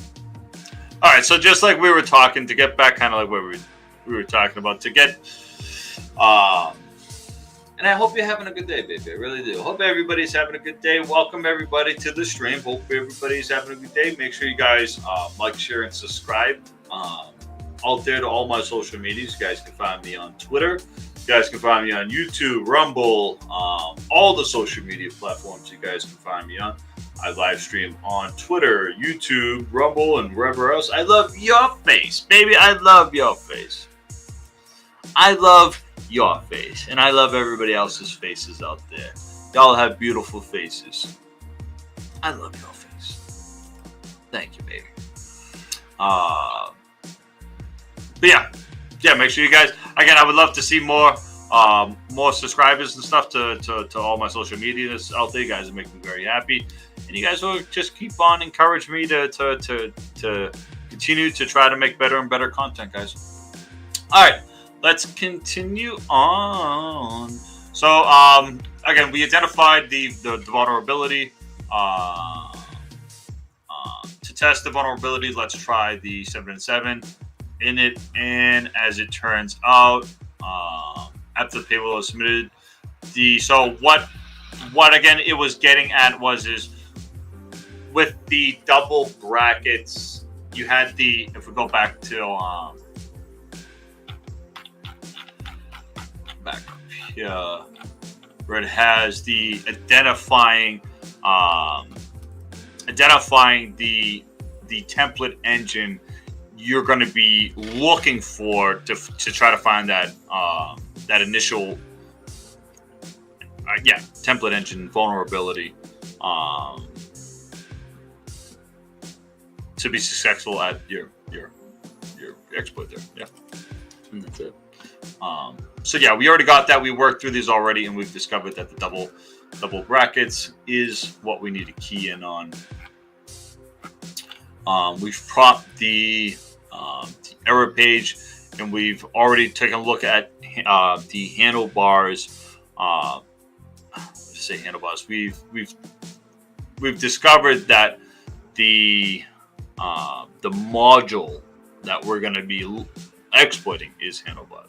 right, so just like we were talking, to get back kind of like what we were talking about, to get and I hope you're having a good day, baby. I really do. Hope everybody's having a good day. Welcome everybody to the stream. Hope everybody's having a good day. Make sure you guys like, share, and subscribe out there to all my social medias. You guys can find me on Twitter. You guys can find me on YouTube, Rumble, all the social media platforms you guys can find me on. I live stream on Twitter, YouTube, Rumble, and wherever else. I love your face, baby. I love your face. I love your face. And I love everybody else's faces out there. Y'all have beautiful faces. I love your face. Thank you, baby. But yeah, make sure you guys, again, I would love to see more subscribers and stuff to all my social medias out there. You guys are making me very happy. And you guys will just keep on encouraging me to continue to try to make better and better content, guys. All right, let's continue on. So, again, we identified the vulnerability. To test the vulnerability, let's try the 7-7 in it. And as it turns out, after the payload was submitted, what again it was getting at is with the double brackets, you had if we go back to back up here, where it has the identifying the template engine you're going to be looking for to try to find that initial template engine vulnerability to be successful at your exploit there. Yeah, and that's it. So yeah, we already got that. We worked through these already, and we've discovered that the double brackets is what we need to key in on. We've propped the error page, and we've already taken a look at the handlebars. Handlebars. We've discovered that the module that we're going to be exploiting is handlebar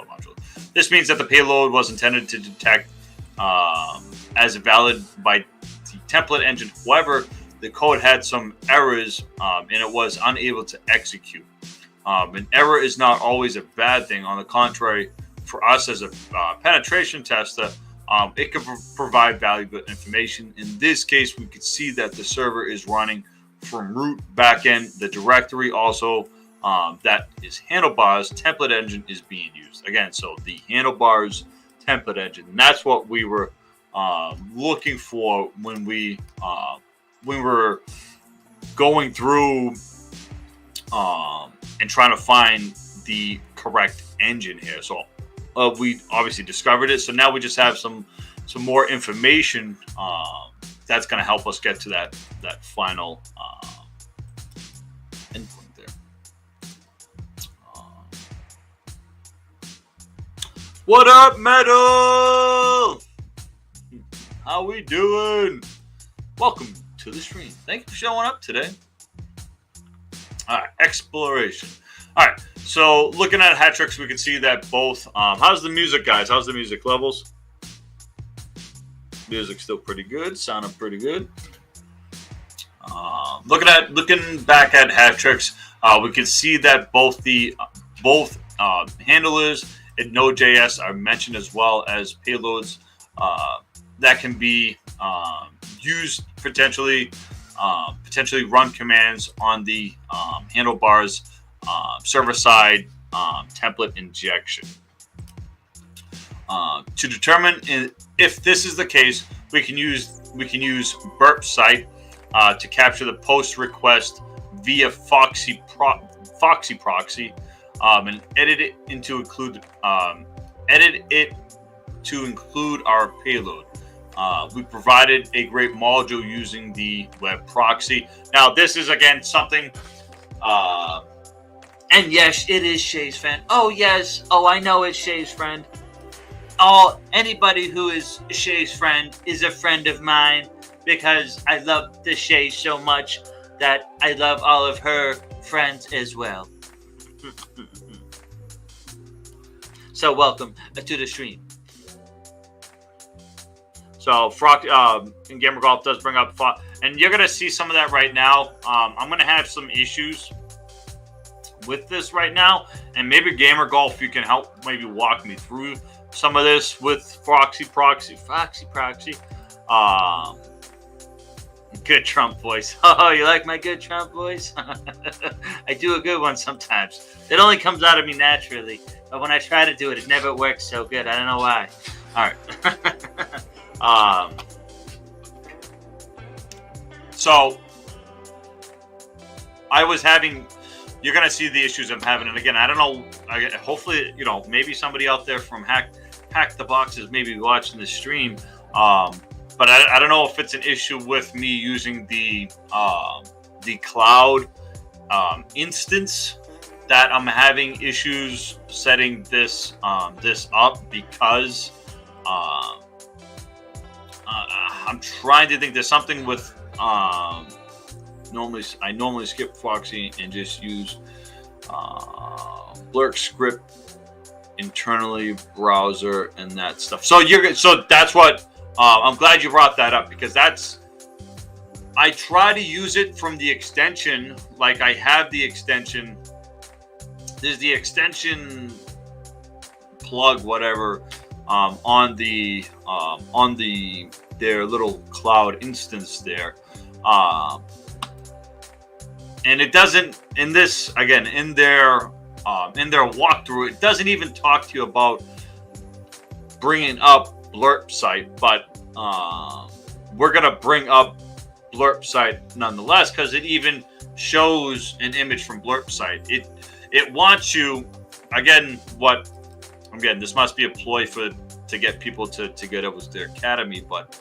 module. This means that the payload was intended to detect as valid by the template engine. However, the code had some errors and it was unable to execute. An error is not always a bad thing. On the contrary, for us as a penetration tester, it can provide valuable information. In this case, we could see that the server is running from root backend. The directory also that is handlebars template engine is being used. Again, so the handlebars template engine. And that's what we were looking for when we were going through and trying to find the correct engine here. So we obviously discovered it. So now we just have some more information that's going to help us get to that final endpoint there. What up, Metal? How we doing? Welcome to the stream. Thank you for showing up today. All right, exploration. All right, so looking at hat tricks, we can see that both. How's the music, guys? How's the music levels? Music's still pretty good. Sounding pretty good. Looking back at hat tricks, we can see that both handlers and Node.js are mentioned as well as payloads that can be used potentially run commands on the handlebars server-side template injection. To determine if this is the case, we can use burp site to capture the post request via Foxy proxy and edit it to include our payload. We provided a great module using the web proxy. Now, this is again something. And yes, it is Shay's friend. Oh yes. Oh, I know it's Shay's friend. Anybody who is Shay's friend is a friend of mine because I love the Shay so much that I love all of her friends as well. So welcome to the stream. So and Gamer Golf does bring up, and you're gonna see some of that right now. I'm gonna have some issues with this right now, and maybe Gamer Golf, you can help maybe walk me through some of this with Foxy proxy. Good Trump voice. Oh, you like my good Trump voice? I do a good one sometimes. It only comes out of me naturally, but when I try to do it, it never works so good. I don't know why. All right. So I was having. You're gonna see the issues I'm having, and again, I don't know. Hopefully, maybe somebody out there from HacktheBox is maybe watching the stream. But I don't know if it's an issue with me using the cloud instance that I'm having issues setting this up because I'm trying to think. There's something with I normally skip Foxy and just use Blurk script internally browser and that stuff. So that's what I'm glad you brought that up because I try to use it from the extension. Like I have the extension. There's the extension plug, whatever, on their little cloud instance there. And it doesn't in their walkthrough. It doesn't even talk to you about bringing up Blurp site, but we're gonna bring up Blurp site nonetheless because it even shows an image from Blurp site. It wants you again. This must be a ploy to get people to get over to their academy, but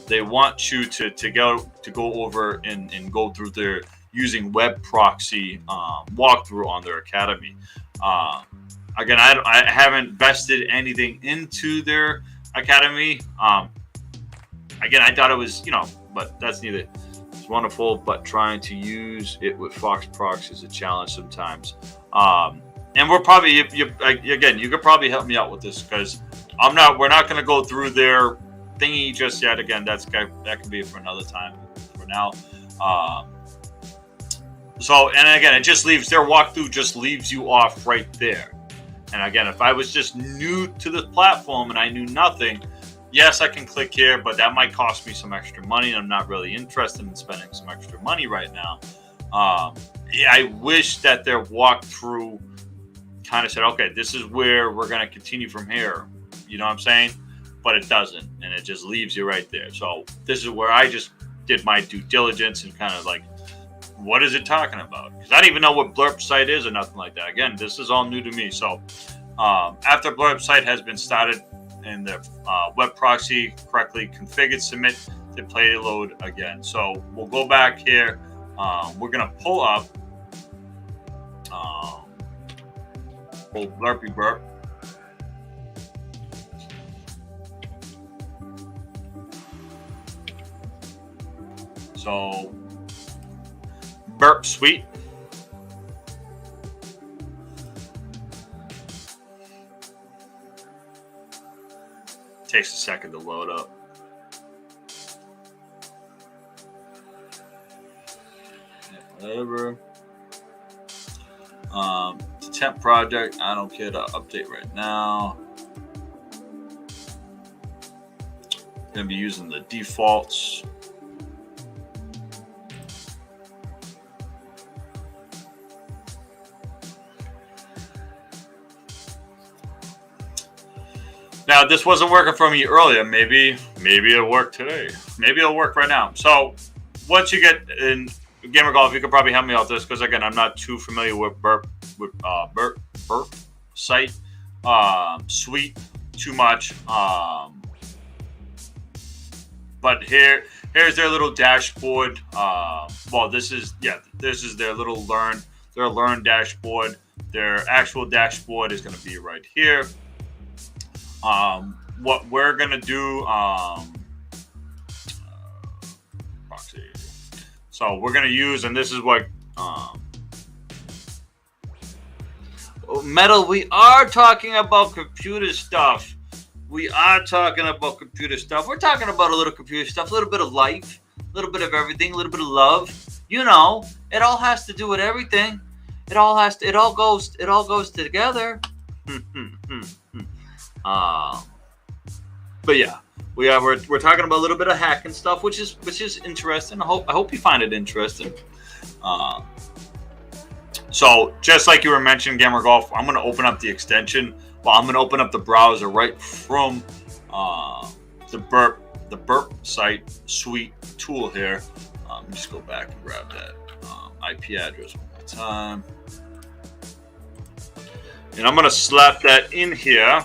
they want you to go over and go through their using web proxy walkthrough on their academy. Again, I haven't vested anything into their academy. Again, I thought it was, but that's neither. It's wonderful, but trying to use it with Fox proxy is a challenge sometimes. And we're probably, you could probably help me out with this because we're not going to go through their thingy just yet. Again, that can be for another time. For now. And again, it just leaves their walkthrough just leaves you off right there. And again, if I was just new to the platform and I knew nothing, yes, I can click here, but that might cost me some extra money. And I'm not really interested in spending some extra money right now. yeah, I wish that their walkthrough kind of said, okay, this is where we're going to continue from here. You know what I'm saying? But it doesn't, and it just leaves you right there. So this is where I just did my due diligence and kind of like, what is it talking about? Because I don't even know what blurb site is or nothing like that. Again, this is all new to me. So after blurb site has been started and the web proxy correctly configured, submit to payload again. So we'll go back here. We're going to pull up old blurpy burp. So burp suite. Takes a second to load up. Whatever. It's a temp project. I don't care to update right now. Gonna be using the defaults. Now, this wasn't working for me earlier. Maybe it'll work today. Maybe it'll work right now. So once you get in Gamer Golf, you could probably help me out with this because again, I'm not too familiar with burp site suite too much. But here's their little dashboard. Well, this is their little learn dashboard. Their actual dashboard is going to be right here. What we're gonna do, proxy. So we're gonna use, and this is what, Metal. We are talking about computer stuff. We are talking about computer stuff. We're talking about a little computer stuff, a little bit of life, a little bit of everything, a little bit of love. You know, it all has to do with everything. It all goes together. But yeah, we're talking about a little bit of hacking stuff, which is interesting. I hope you find it interesting. So just like you were mentioning, Gamer Golf, I'm going to open up the extension. Well, I'm going to open up the browser right from the burp site suite tool here. Let me just go back and grab that IP address one more time, and I'm going to slap that in here.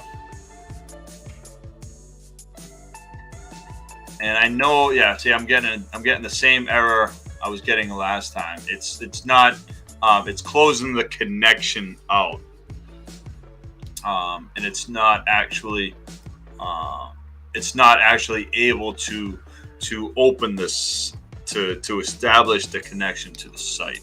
And I know, yeah. See, I'm getting the same error I was getting last time. It's not. It's closing the connection out, and it's not actually able to open this to establish the connection to the site.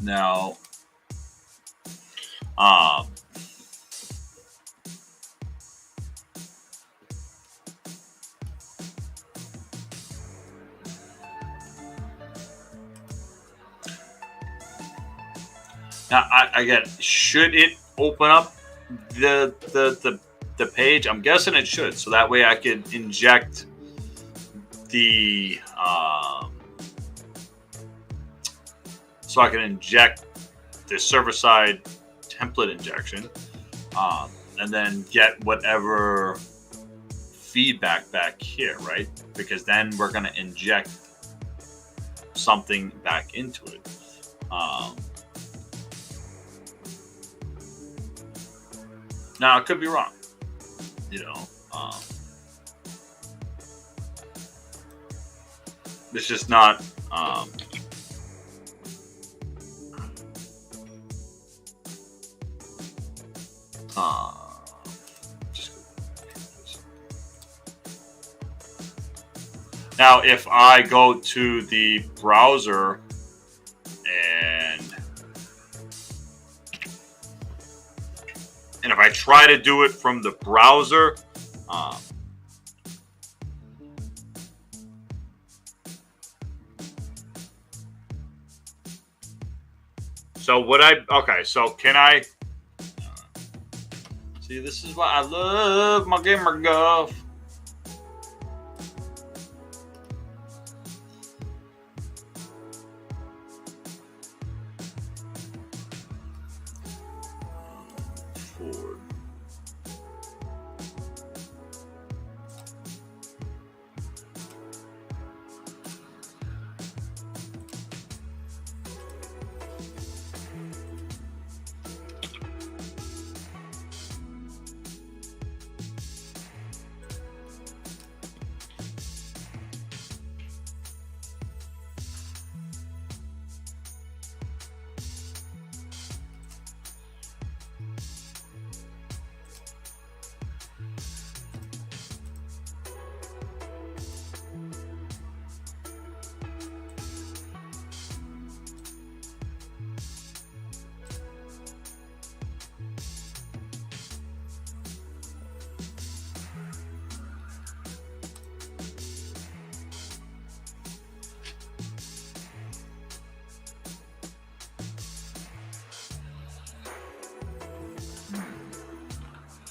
Now, again, should it open up the page? I'm guessing it should, so that way I can inject the server-side template injection, and then get whatever feedback back here, right? Because then we're going to inject something back into it. Now, I could be wrong, it's just not. Now, if I go to the browser and if I try to do it from the browser, so can I see? This is why I love my gamer guff. Forward.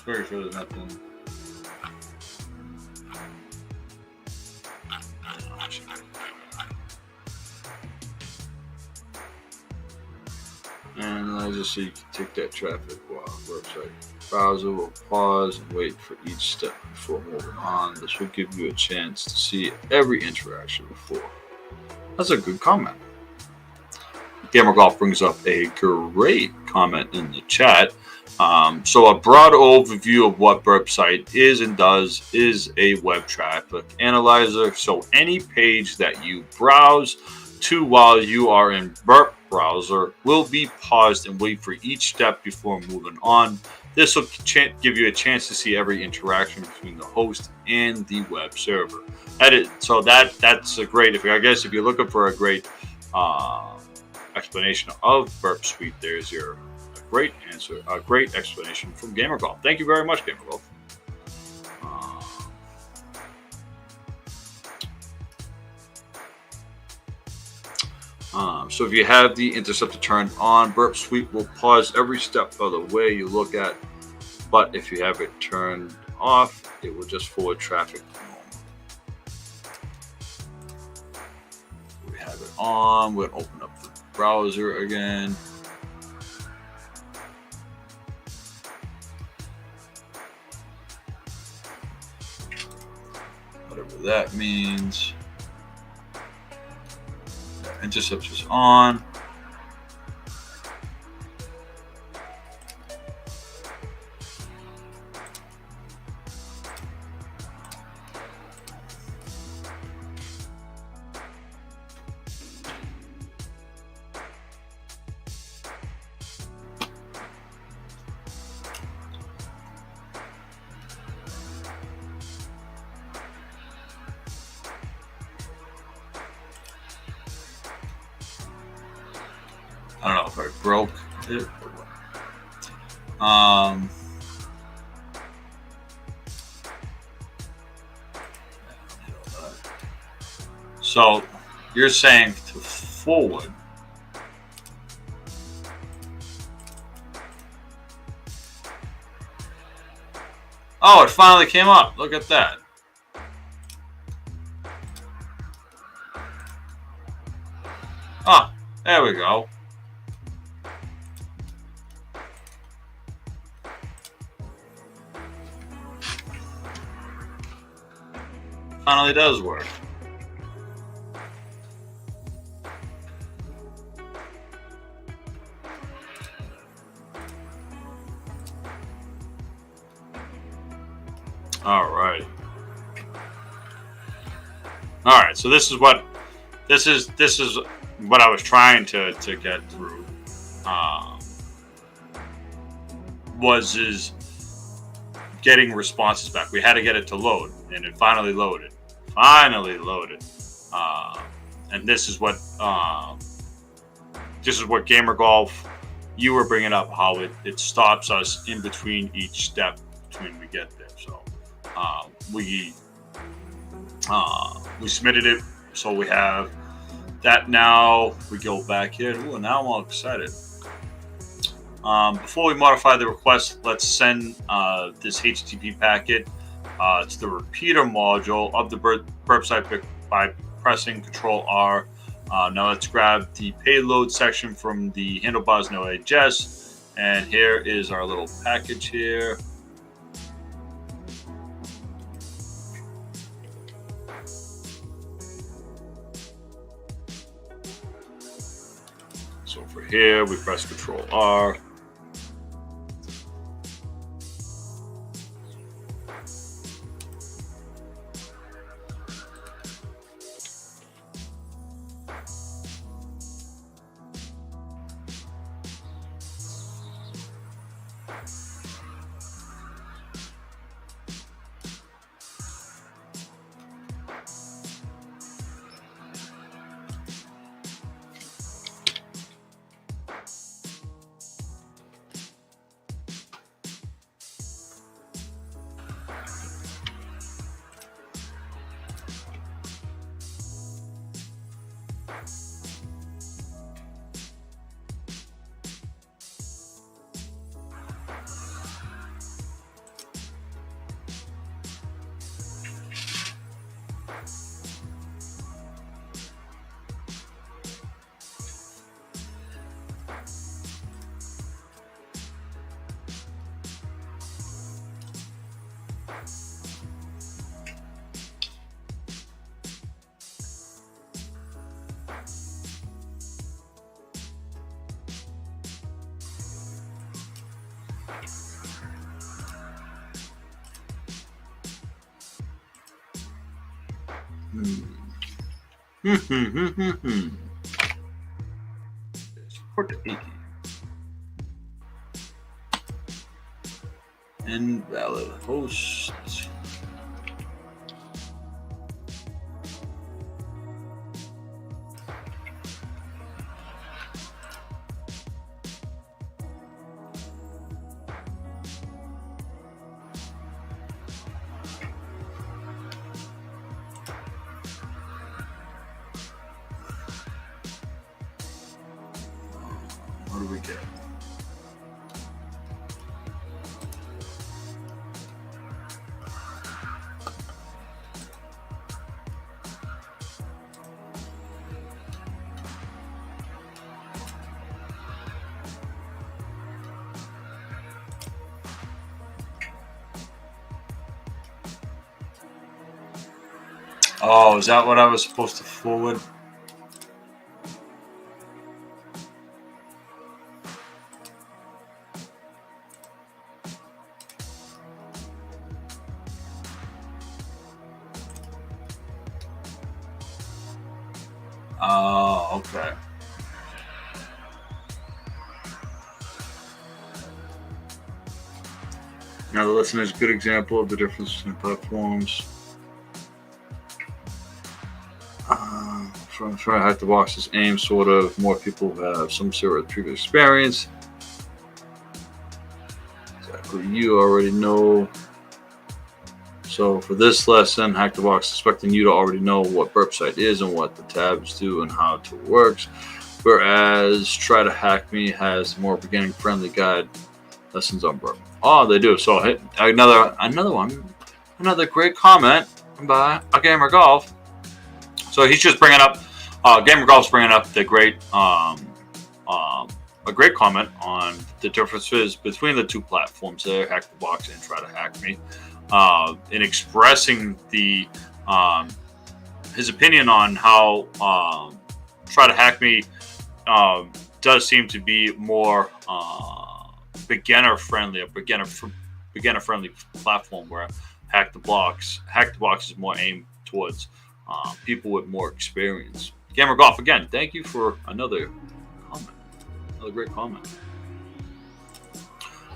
Very sure there's nothing. And let's just see, you can take that traffic while website browser will pause and wait for each step before moving on. This will give you a chance to see every interaction before. That's a good comment. Gamer Golf brings up a great comment in the chat. So a broad overview of what BurpSite is and does is a web traffic analyzer. So any page that you browse to while you are in Burp browser will be paused and wait for each step before moving on. This will give you a chance to see every interaction between the host and the web server. That's a great. If you're looking for a great explanation of Burp Suite, there's your great answer, a great explanation from Gamer Golf. Thank you very much, Gamer Golf. So if you have the interceptor turned on, Burp Suite will pause every step of the way you look at. But if you have it turned off, it will just forward traffic. We have it on. We'll open up the browser again. Whatever that means. Interceptors on. I don't know if I broke it. So you're saying to forward. Oh, it finally came up. Look at that. Oh, there we go. Finally does work. All right. So this is what I was trying to get through. Was getting responses back. We had to get it to load, and it finally loaded. finally loaded. And this is what Gamer Golf you were bringing up, how it stops us in between each step between we get there. So we submitted it, so we have that now. We go back here. Ooh, now I'm all excited. Before we modify the request, let's send this HTTP packet to the repeater module of the burp site by pressing Control R. Now let's grab the payload section from the handlebars Node.js, and here is our little package here. So for here, we press Control R. Support the API. Invalid host. What do we get? Oh, is that what I was supposed to forward? Oh, okay. Now the lesson is a good example of the difference between platforms. From trying to HacktheBox's aim, sort of more people who have some sort of previous experience. Exactly, you already know. So for this lesson, HacktheBox is expecting you to already know what burp site is and what the tabs do and how it works. Whereas Try to Hack Me has more beginning-friendly guide lessons on burp. Oh, they do. So another great comment by a Gamer Golf. So he's just bringing up, Gamer Golf's bringing up the great, a great comment on the differences between the two platforms there, HacktheBox and Try to Hack Me, in expressing the his opinion on how Try to Hack Me does seem to be more beginner-friendly, a beginner-friendly platform, where HacktheBox is more aimed towards people with more experience. Gamer Golf, again, thank you for another comment. Another great comment.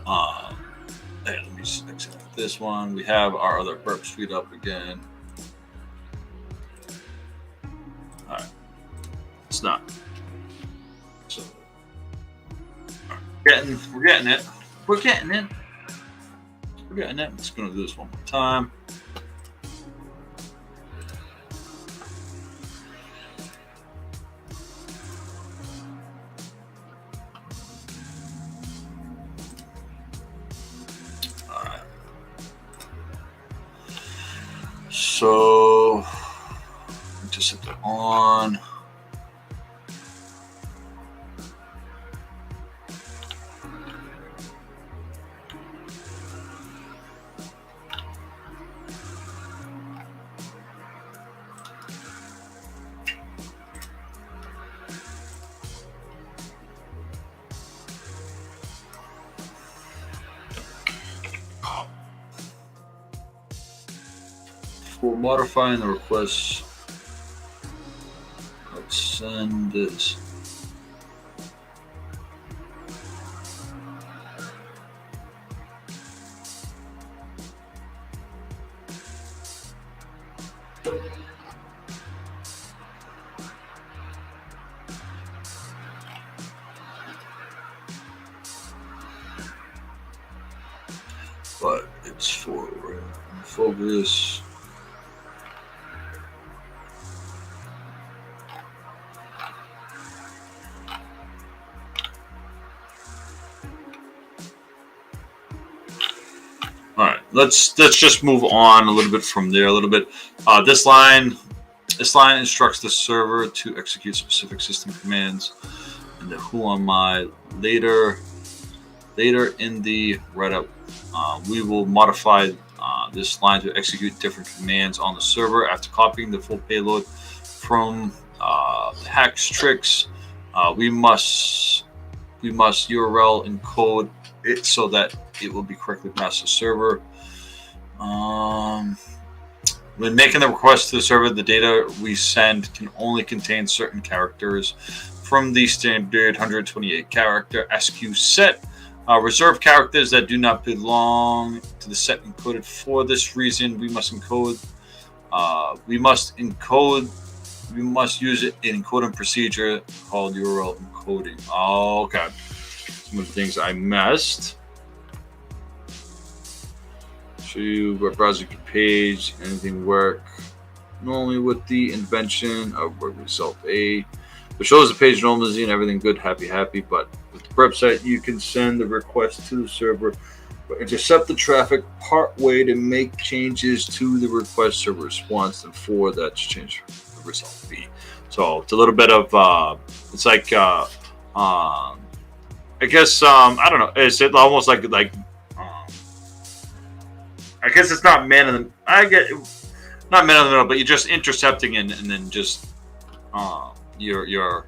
Hey, let me exit this one. We have our other burp suite up again. it's not. So we're getting it. We're getting it. We're getting it. I'm just gonna do this one more time. Alright. So just set that on. For modifying the request, let's send this. But it's for focus. All right, let's just move on a little bit from there. A little bit. This line instructs the server to execute specific system commands. And the who am I later in the write-up, we will modify this line to execute different commands on the server after copying the full payload from Hack's tricks. We must URL encode it so that it will be correctly passed to the server. When making the request to the server, the data we send can only contain certain characters from the standard 128 character SQ set. Reserve characters that do not belong to the set encoded. For this reason, we must use it in encoding procedure called URL encoding. Oh, okay. Some of the things I missed. Show you what browser page, anything work normally with the invention of work result A. It shows the page normally and everything good, happy, but with the website you can send the request to the server, but intercept the traffic part way to make changes to the request server response, and for that to change the result B. So it's a little bit of it's like I guess I don't know. Is it almost like I guess it's not man in the not man in the middle, but you're just intercepting and then just you're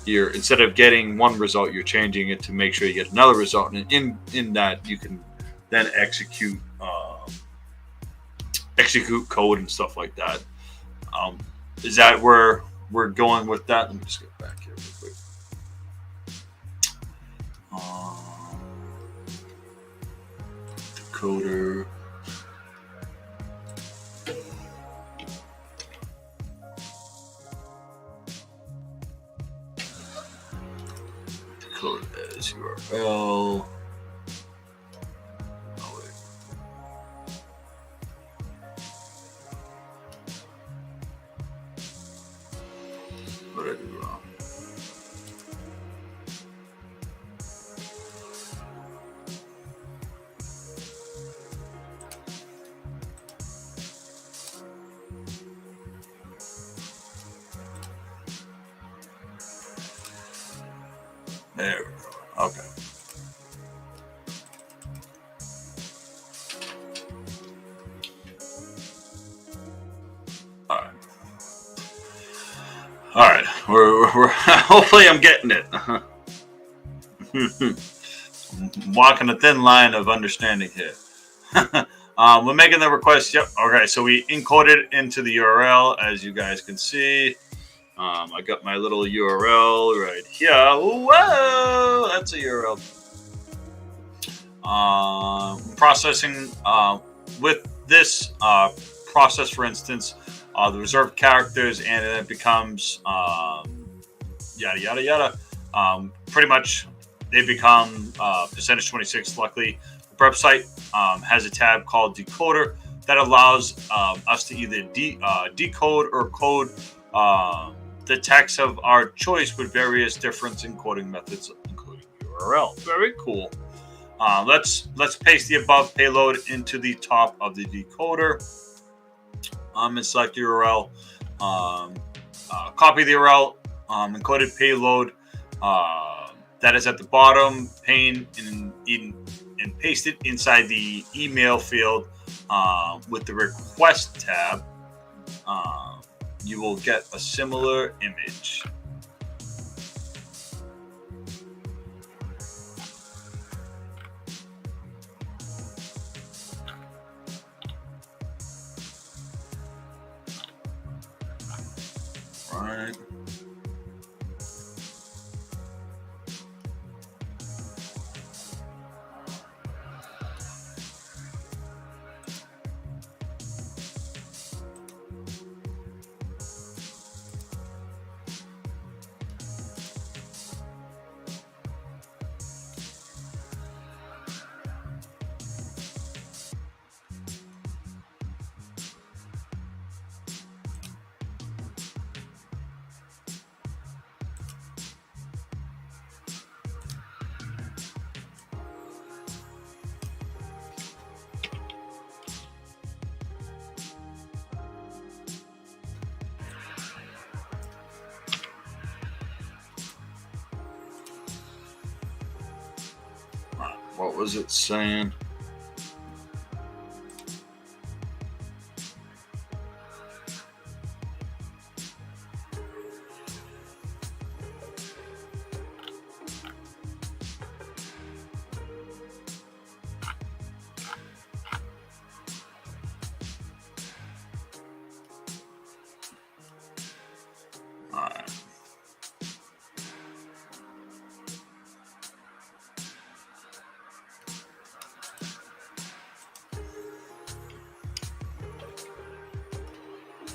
instead of getting one result, you're changing it to make sure you get another result, and in that you can then execute code and stuff like that. Is that where we're going with that? Let me just get back here real quick. Decoder. Decode as URL. Oh, wait. What did I do wrong? There we go. Okay. All right. We're hopefully I'm getting it. I'm walking a thin line of understanding here. We're making the request. Yep. Okay. So we encoded it into the URL, as you guys can see. I got my little URL right here. Whoa, that's a URL. Processing with this process, for instance, the reserved characters, and then it becomes yada yada yada. Pretty much, they become percentage 26. Luckily, the website has a tab called Decoder that allows us to either decode or code the text of our choice with various different encoding methods, including URL. Very cool. Let's paste the above payload into the top of the decoder. And select URL. Copy the URL, encoded payload that is at the bottom pane, and paste it inside the email field with the request tab. You will get a similar image. Right. What was it saying?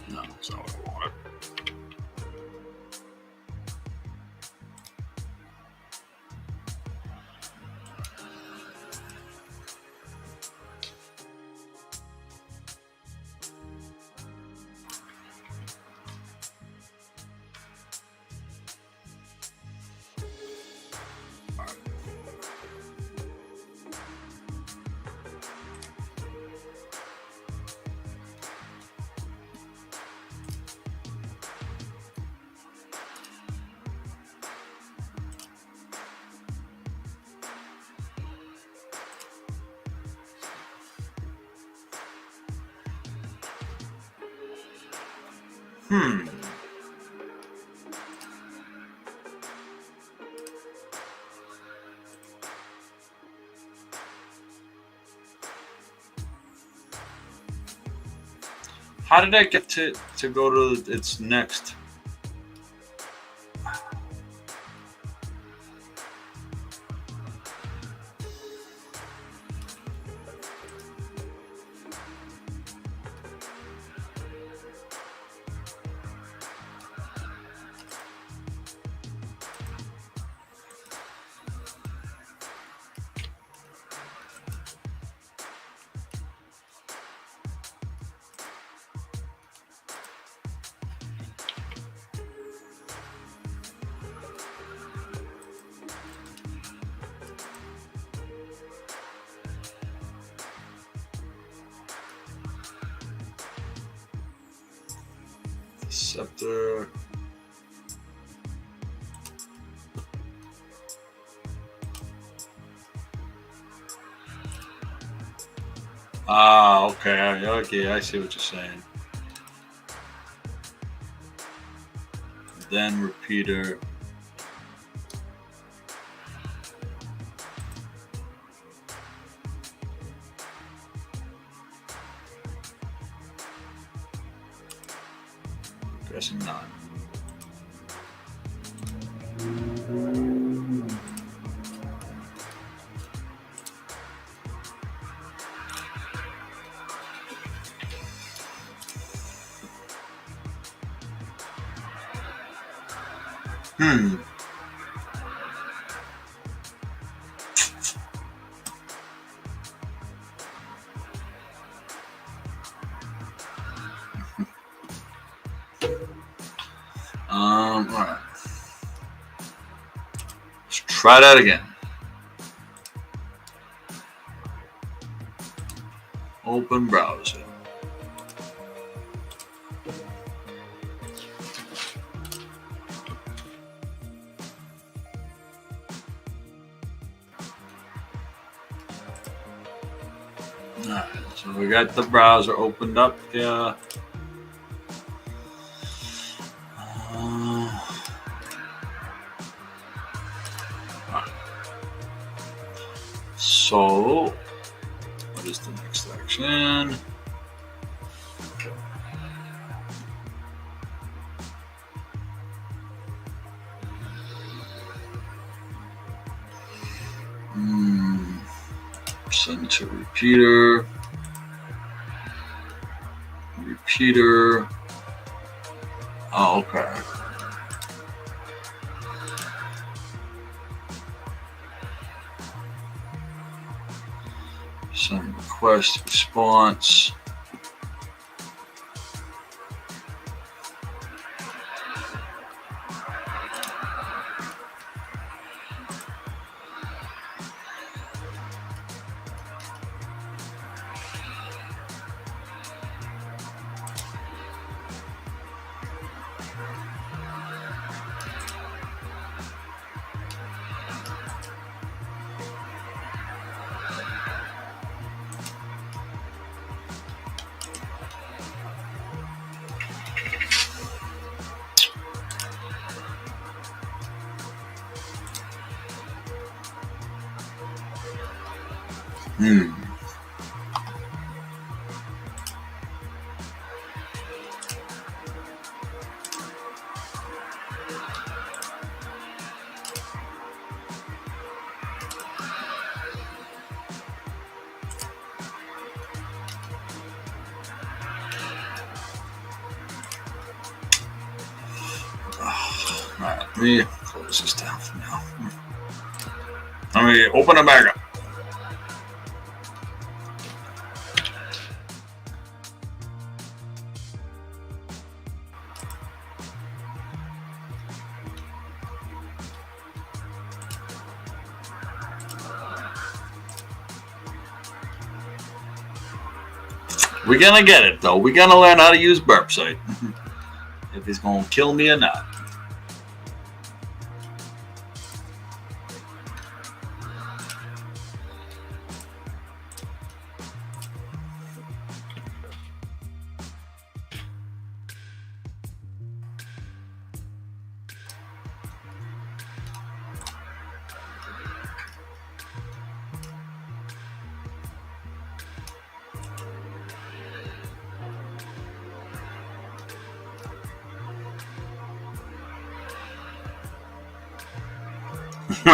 No, that's not what I wanted. How did I get to go to its next? Scepter. Okay. Okay, I see what you're saying. Then repeater. Pressing 9. Hmm. All right. Let's try that again. Open browser. Alright, so we got the browser opened up here. So, what is the next action? Send to repeater. Repeater. Oh, okay. Send request response. Alright, let me close this down for now. Let me open it back up. We're gonna get it though. We're gonna learn how to use BurpSite. If it's gonna kill me or not.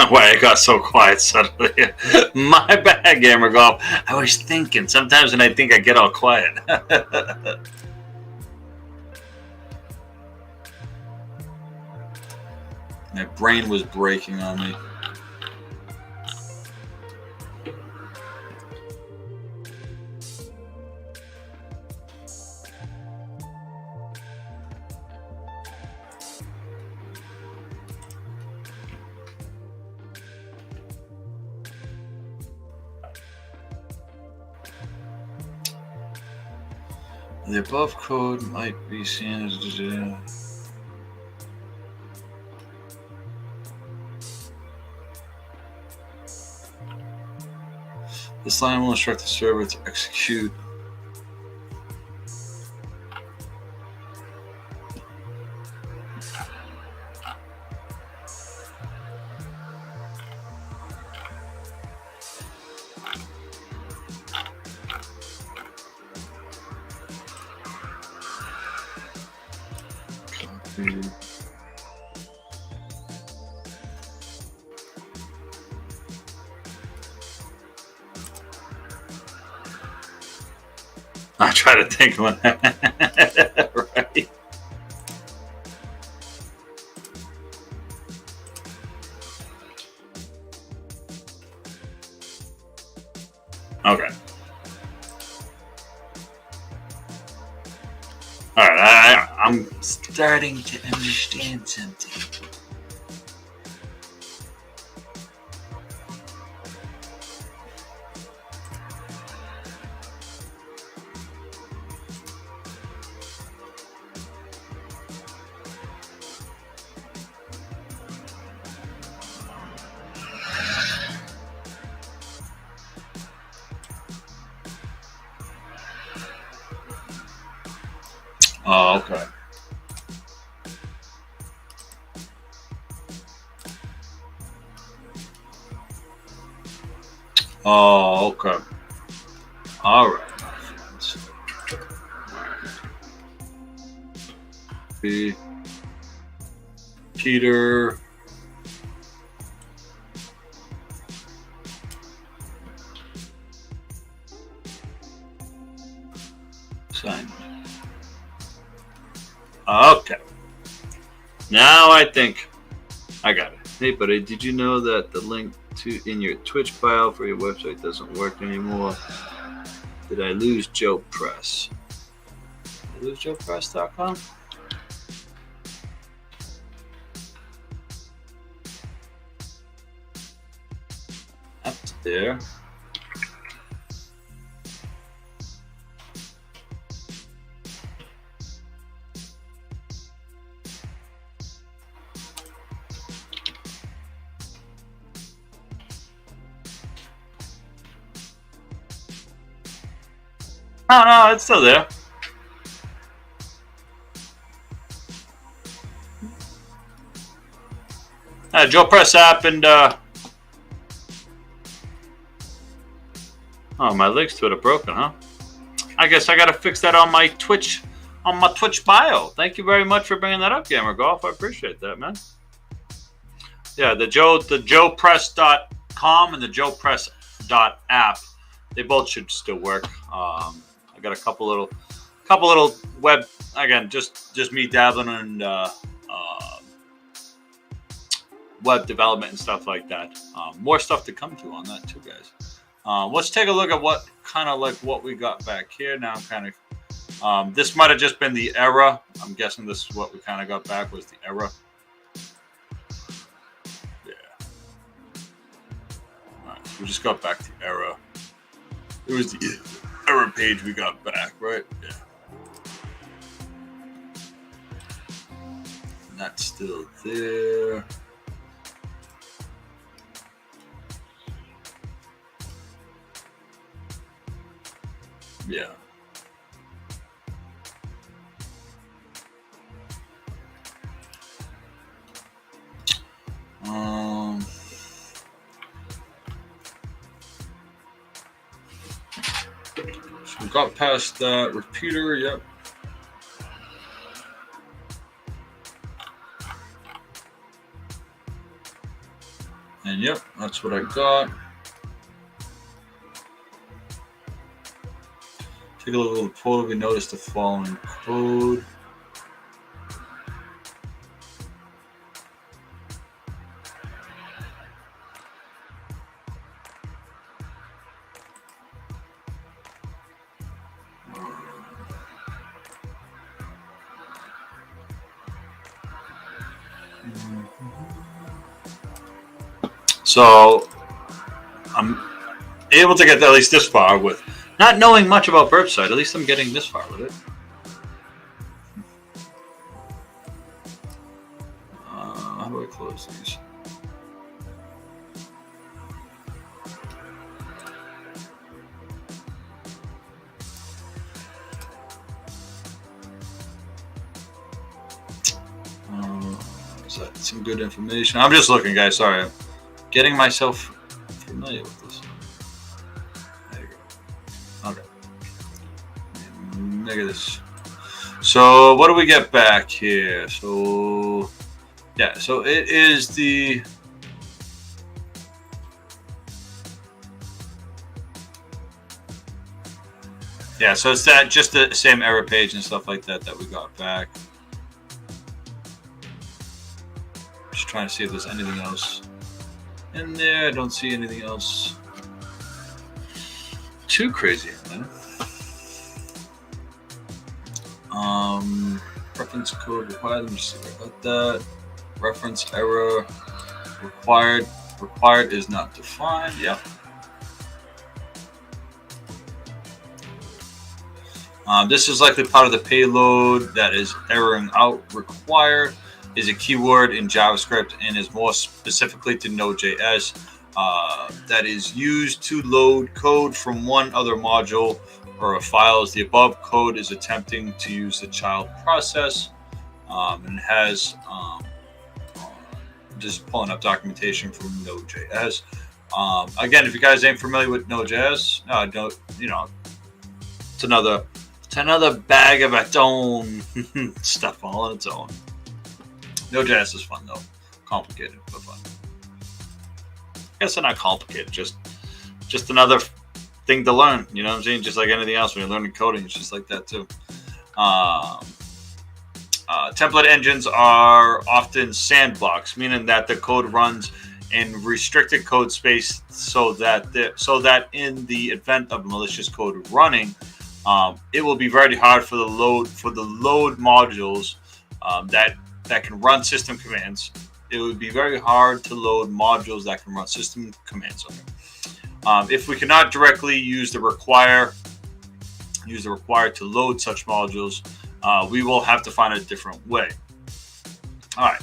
Why it got so quiet suddenly. My bad, Gamer Golf. I was thinking. Sometimes when I think, I get all quiet. My brain was breaking on me. The above code might be seen as this line will instruct the server to execute I try to think when right. All right, I'm starting to understand something. Oh, okay. Oh, okay. All right, my friends. Peter. Simon. Okay. Now I think I got it. Hey, buddy, did you know that the link to in your Twitch file for your website doesn't work anymore? Did I lose Joe Press? Did I lose JoePress.com? That's there. Oh, no, it's still there. Joe Press app and oh, my links to it are broken, huh? I guess I gotta fix that on my Twitch bio. Thank you very much for bringing that up, Gamer Golf. I appreciate that, man. Yeah, the JoePress.com and the JoePress.app, they both should still work. I got a couple little web, again, just me dabbling in web development and stuff like that. More stuff to come to on that too, guys. Let's take a look at what we got back here. Now I'm kind of this might have just been the error. I'm guessing this is what we kind of got back was the error. Yeah. All right, so we just got back the error. It was the error page we got back, right? Yeah. And that's still there. Yeah. So we got past that with Peter, yep. And yep, that's what I got. Take a look at the portal. We noticed the following code. So I'm able to get at least this far with not knowing much about Burpsite. At least I'm getting this far with it. How do I close these? Is that some good information? I'm just looking, guys. Sorry. I'm getting myself familiar with this. There you go. Okay. Look at this. So what do we get back here? So yeah, so it is the so it's that just the same error page and stuff like that we got back. Just trying to see if there's anything else in there. I don't see anything else too crazy in there. Reference code required. Let me see about that. Reference error required. Required is not defined. Yep. This is likely part of the payload that is erroring out. Required is a keyword in JavaScript and is more specifically to Node.js that is used to load code from one other module or a file. As the above code is attempting to use the child process and has just pulling up documentation from Node.js. Again, if you guys ain't familiar with Node.js, it's another bag of its own stuff all on its own. Node.js is fun though, complicated but fun. I guess they're not complicated, just another thing to learn. You know what I'm saying? Just like anything else, when you're learning coding, it's just like that too. Template engines are often sandbox, meaning that the code runs in restricted code space, so that in the event of malicious code running, it will be very hard for the load modules that can run system commands. It would be very hard to load modules that can run system commands. If we cannot directly use the require to load such modules, we will have to find a different way. All right.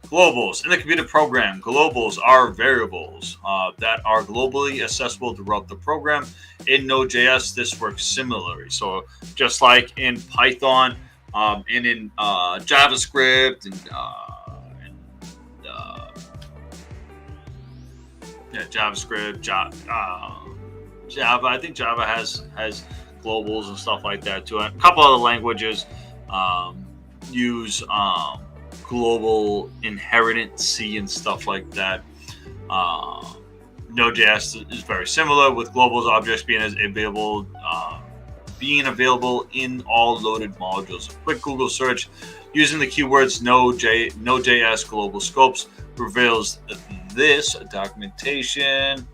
Globals. In the computer program, globals are variables that are globally accessible throughout the program. In Node.js, this works similarly. So just like in Python and in JavaScript and JavaScript, Java. I think Java has globals and stuff like that too. And a couple other languages use global inherency and stuff like that. Node.js is very similar, with globals objects being available in all loaded modules. A quick Google search using the keywords Node.js global scopes reveals this documentation.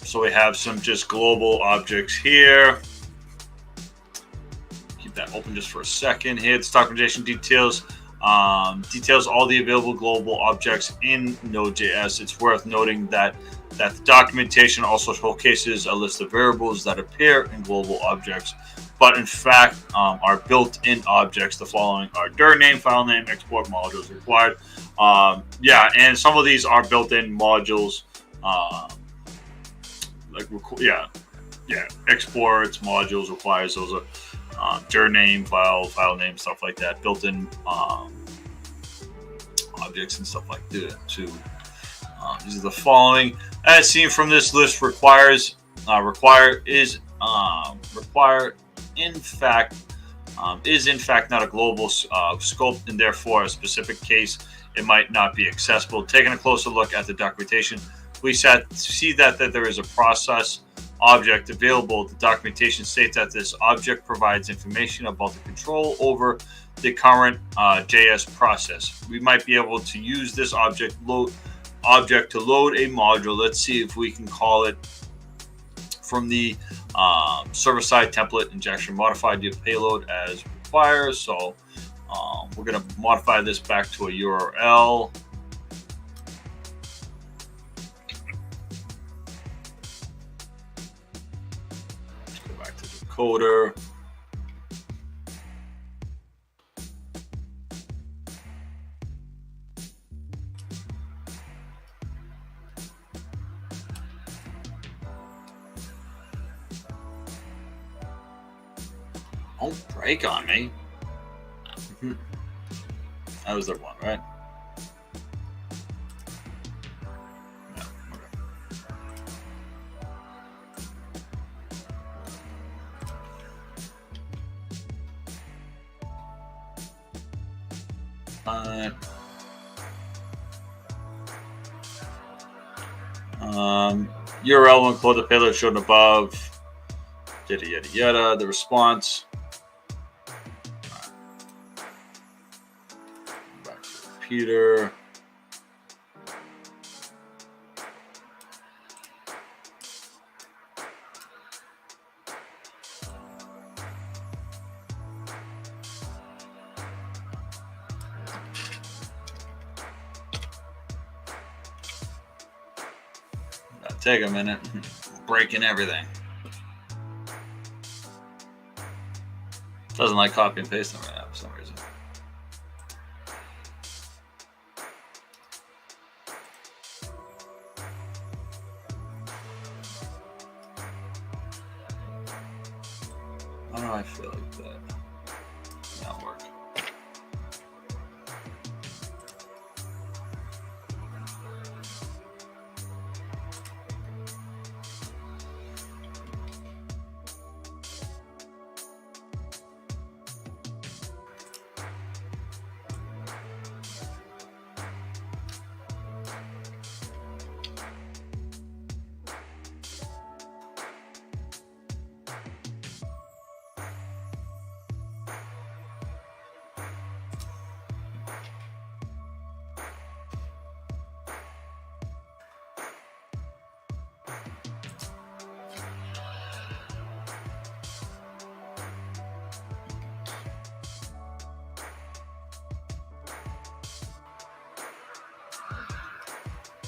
So we have some just global objects here. Keep that open just for a second here. This documentation details all the available global objects in Node.js. It's worth noting that the documentation also showcases a list of variables that appear in global objects, but in fact are built-in objects. The following are dir name, file name, export modules required. And some of these are built-in modules. Exports, modules requires. Those are dir name, file name, stuff like that. Built-in objects and stuff like that too. These are the following. As seen from this list, require is in fact not a global scope, and therefore a specific case it might not be accessible. Taking a closer look at the documentation, we see that there is a process object available. The documentation states that this object provides information about the control over the current JS process. We might be able to use this object to load a module. Let's see if we can call it from the server-side template injection, modify the payload as required. So we're going to modify this back to a URL. Let's go back to the coder. Don't break on me. That was the one, right? Yeah, okay. URL will include the payload shown above. Yada yada yada. The response. Back to the computer. take a minute. Breaking everything. Doesn't like copy and pasting right now for some reason. Why do I feel like that? Not work.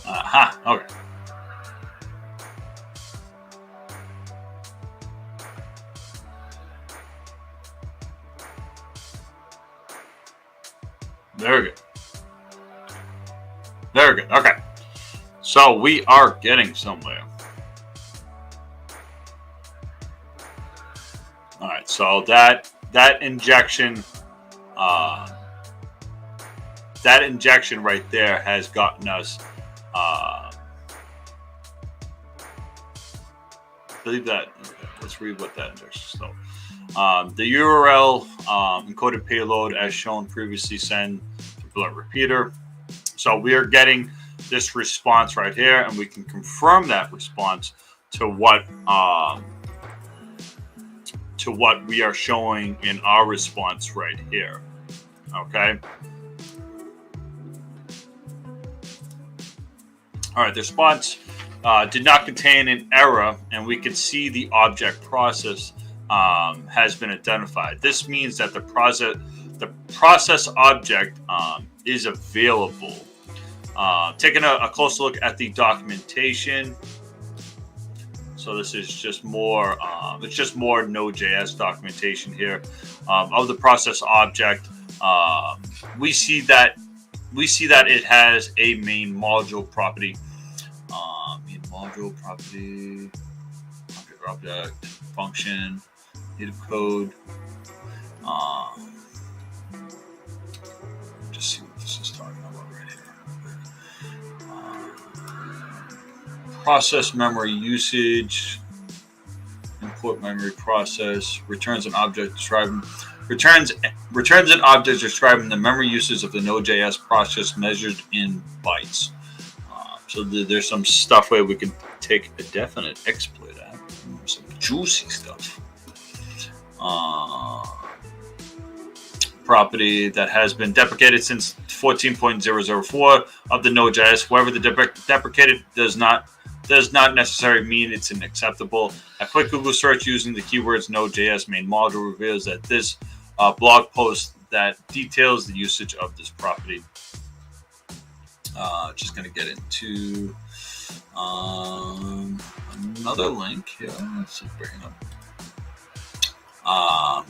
Aha, okay. Very good. Very good. Okay. So we are getting somewhere. All right. So that injection right there has gotten us. I believe that. Okay, let's read what that injection is. So, the URL encoded payload as shown previously send to blunt repeater. So we are getting this response right here, and we can confirm that response to what we are showing in our response right here. Okay. All right, the response did not contain an error, and we can see the object process has been identified. This means that the process object is available. Taking a closer look at the documentation. So this is just more. It's just more Node.js documentation here of the process object. We see that it has a main module property. Main module property, object function, native code. Just see what this is talking about right here. Process memory usage, import memory process, returns an object describing the memory usage of the Node.js process measured in bytes. So there's some stuff where we can take a definite exploit at. Some juicy stuff. Property that has been deprecated since 14.004 of the Node.js. However, the deprecated does not necessarily mean it's unacceptable. A quick Google search using the keywords Node.js main module reveals that this blog post that details the usage of this property. Just going to get into another link here. Let's bring it up.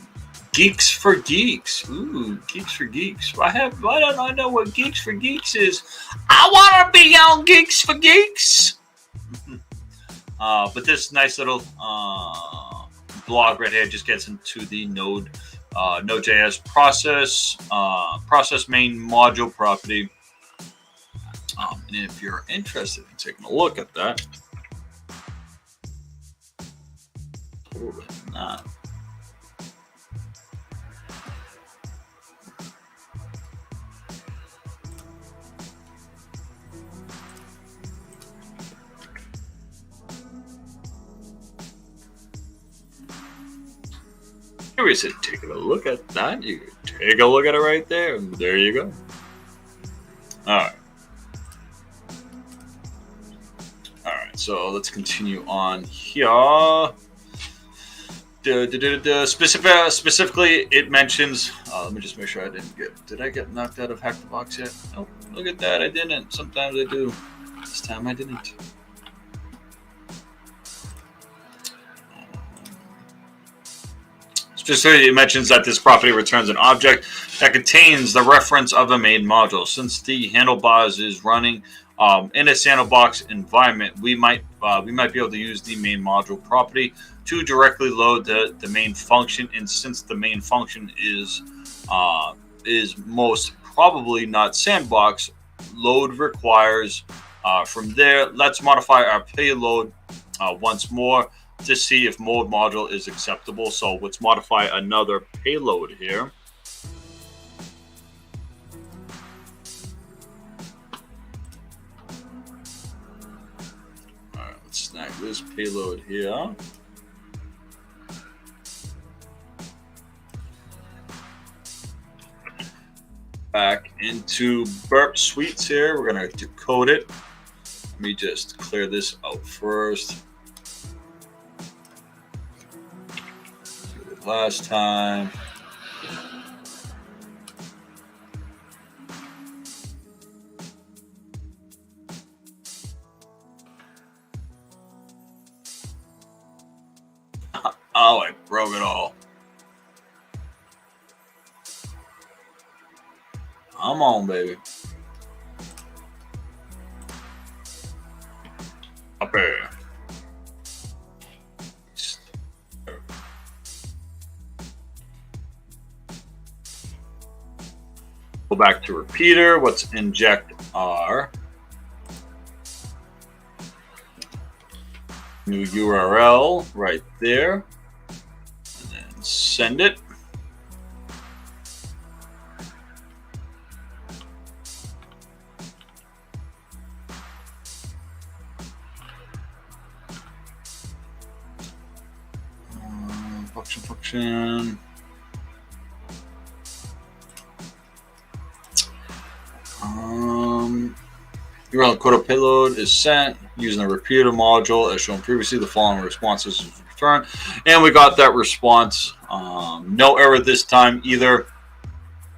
Geeks for Geeks. Ooh, Geeks for Geeks. Why don't I know what Geeks for Geeks is? I want to be on Geeks for Geeks. But this nice little blog right here just gets into the Node.js process main module property. And if you're interested in taking a look at that, totally not. Here we said, taking a look at that. You can take a look at it right there, and there you go. All right. So let's continue on here. Specifically, it mentions. Let me just make sure I didn't get. Did I get knocked out of HacktheBox yet? Nope. Look at that. I didn't. Sometimes I do. This time I didn't. Just so it mentions that this property returns an object that contains the reference of a main module. Since the handlebars is running in a sandbox environment, we might be able to use the main module property to directly load the main function. And since the main function is most probably not sandbox, load requires from there. Let's modify our payload once more to see if mode module is acceptable. So let's modify another payload here. All right, let's snag this payload here. Back into Burp Suites here. We're going to decode it. Let me just clear this out first. Last time. Oh, I broke it all. Come on, baby. Up here. Go back to repeater. Let's inject our new URL right there. And then send it. Function. URL encoder payload is sent using the repeater module as shown previously. The following responses is returned, and we got that response. No error this time either.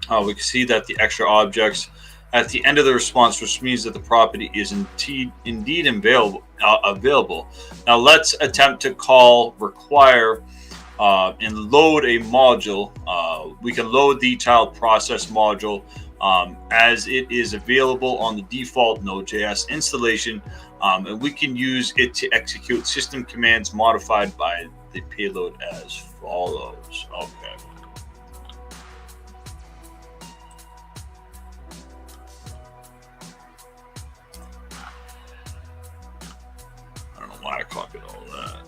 We can see that the extra objects at the end of the response, which means that the property is indeed available. Now let's attempt to call require and load a module. We can load the child process module as it is available on the default Node.js installation, and we can use it to execute system commands modified by the payload as follows. Okay. I don't know why I copied all that.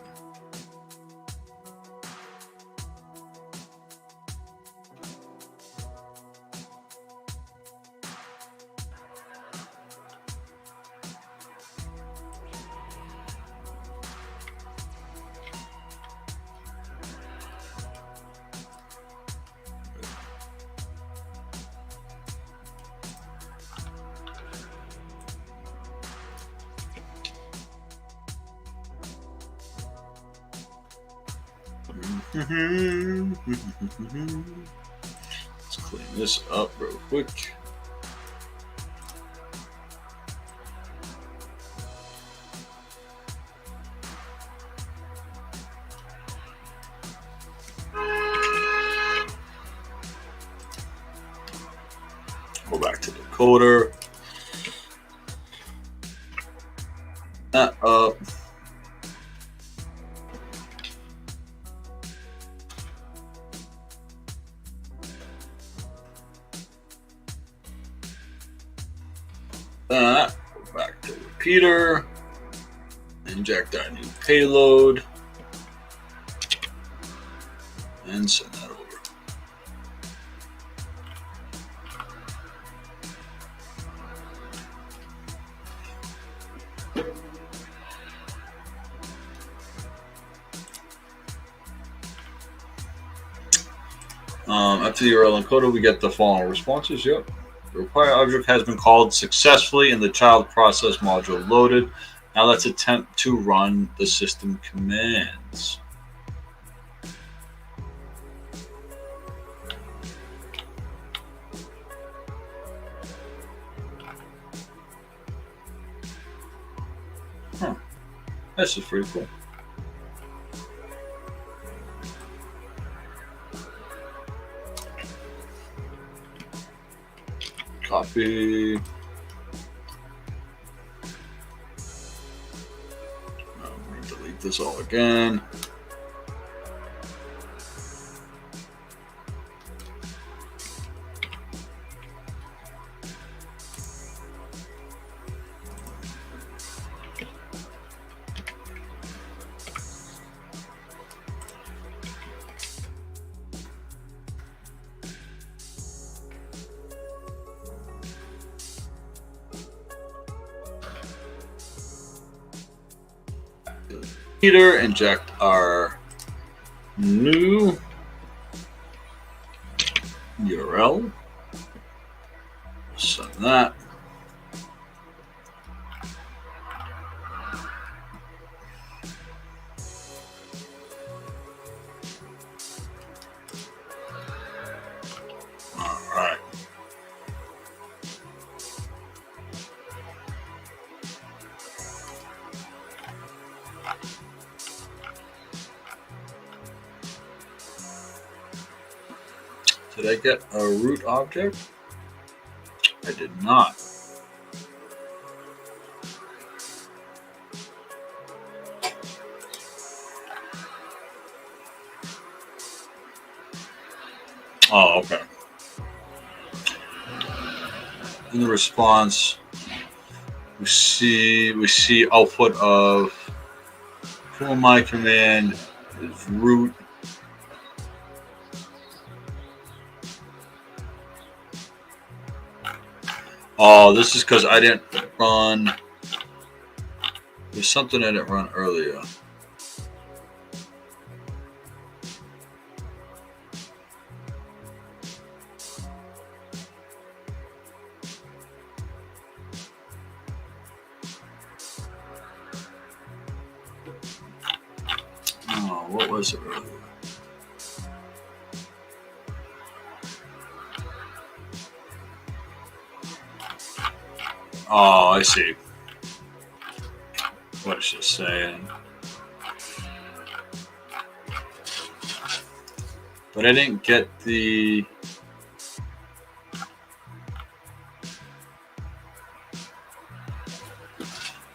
Let's clean this up real quick. Go back to the coder. That up. That, go back to repeater, inject our new payload, and send that over. After the URL encoder, we get the following responses. Yep. The required object has been called successfully and the child process module loaded. Now let's attempt to run the system commands. This is pretty cool. copy. I'm going to delete this all again. Inject our new URL. Send that. All right. Did I get a root object? I did not. Oh, okay. In the response, we see output of for my command is root. Oh, this is because I didn't run. There's something I didn't run earlier. Oh, what was it earlier? Oh, I see. What it's just saying. But I didn't get the...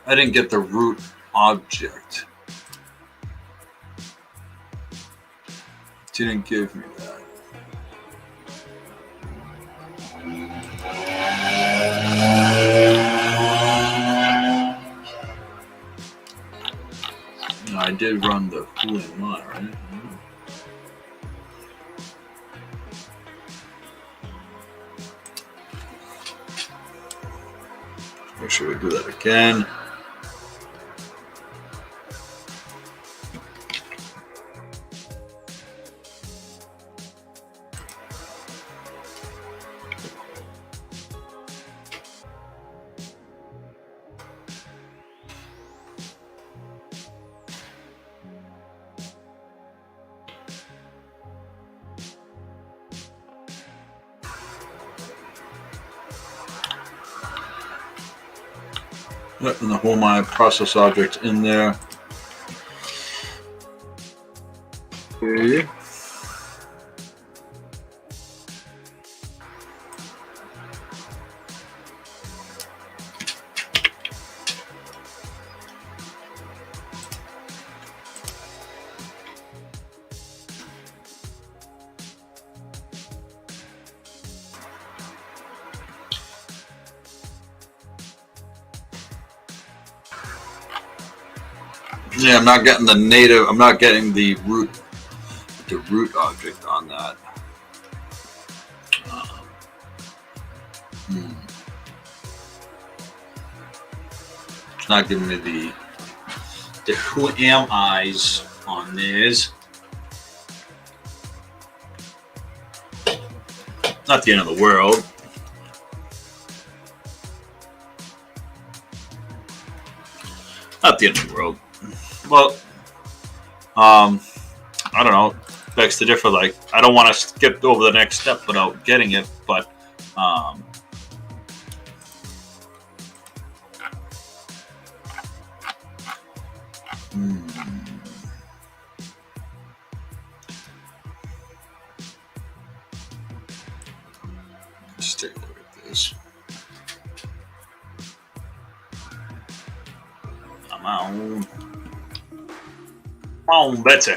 I didn't get the root object. It didn't give me that. I did run the who am I, right? Make sure we do that again. And the whole my process object in there. Okay. Yeah, I'm not getting the native. I'm not getting the root object on that. It's not giving me the who am I's on this. Not the end of the world. Not the end of the world. Well, I don't know. Begs to differ. Like, I don't want to skip over the next step without getting it, but let's take a look at this. on. Come on, Betsy.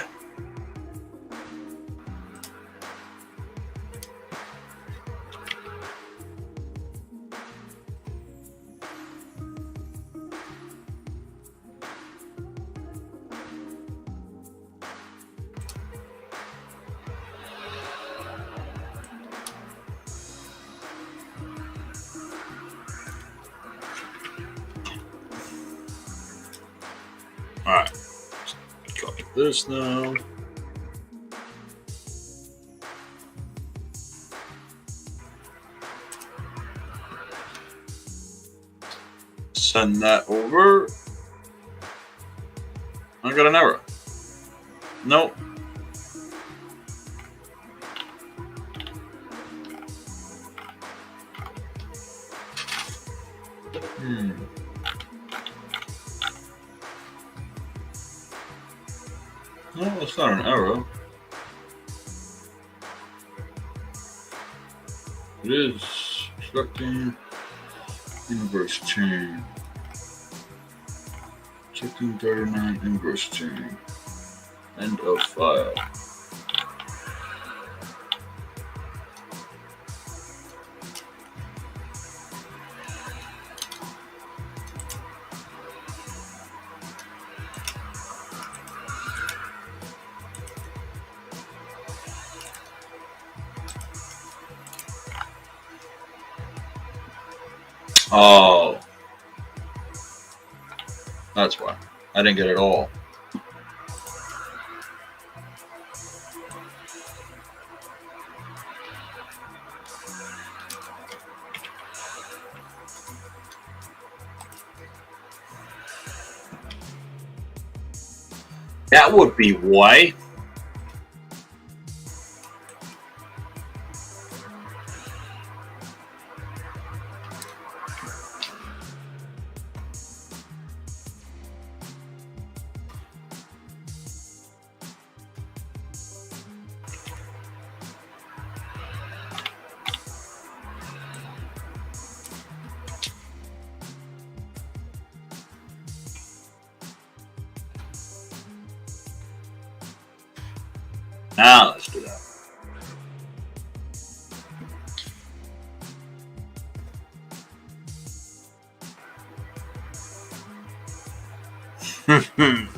Alright, copy this now. Send that over. I got an error. Nope. No, it's not an error. It is expecting inverse chain. Checking 39 inverse chain. End of file. Oh, that's why. I didn't get it all. That would be why. Now let's do that.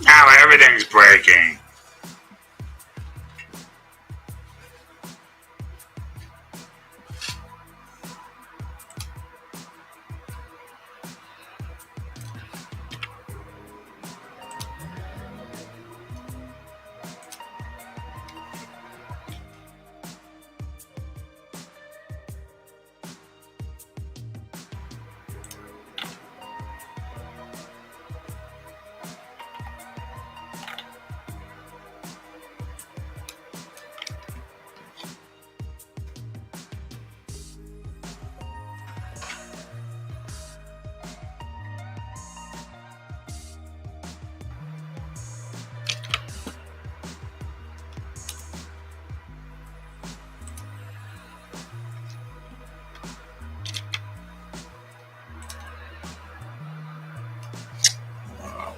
Now everything's breaking.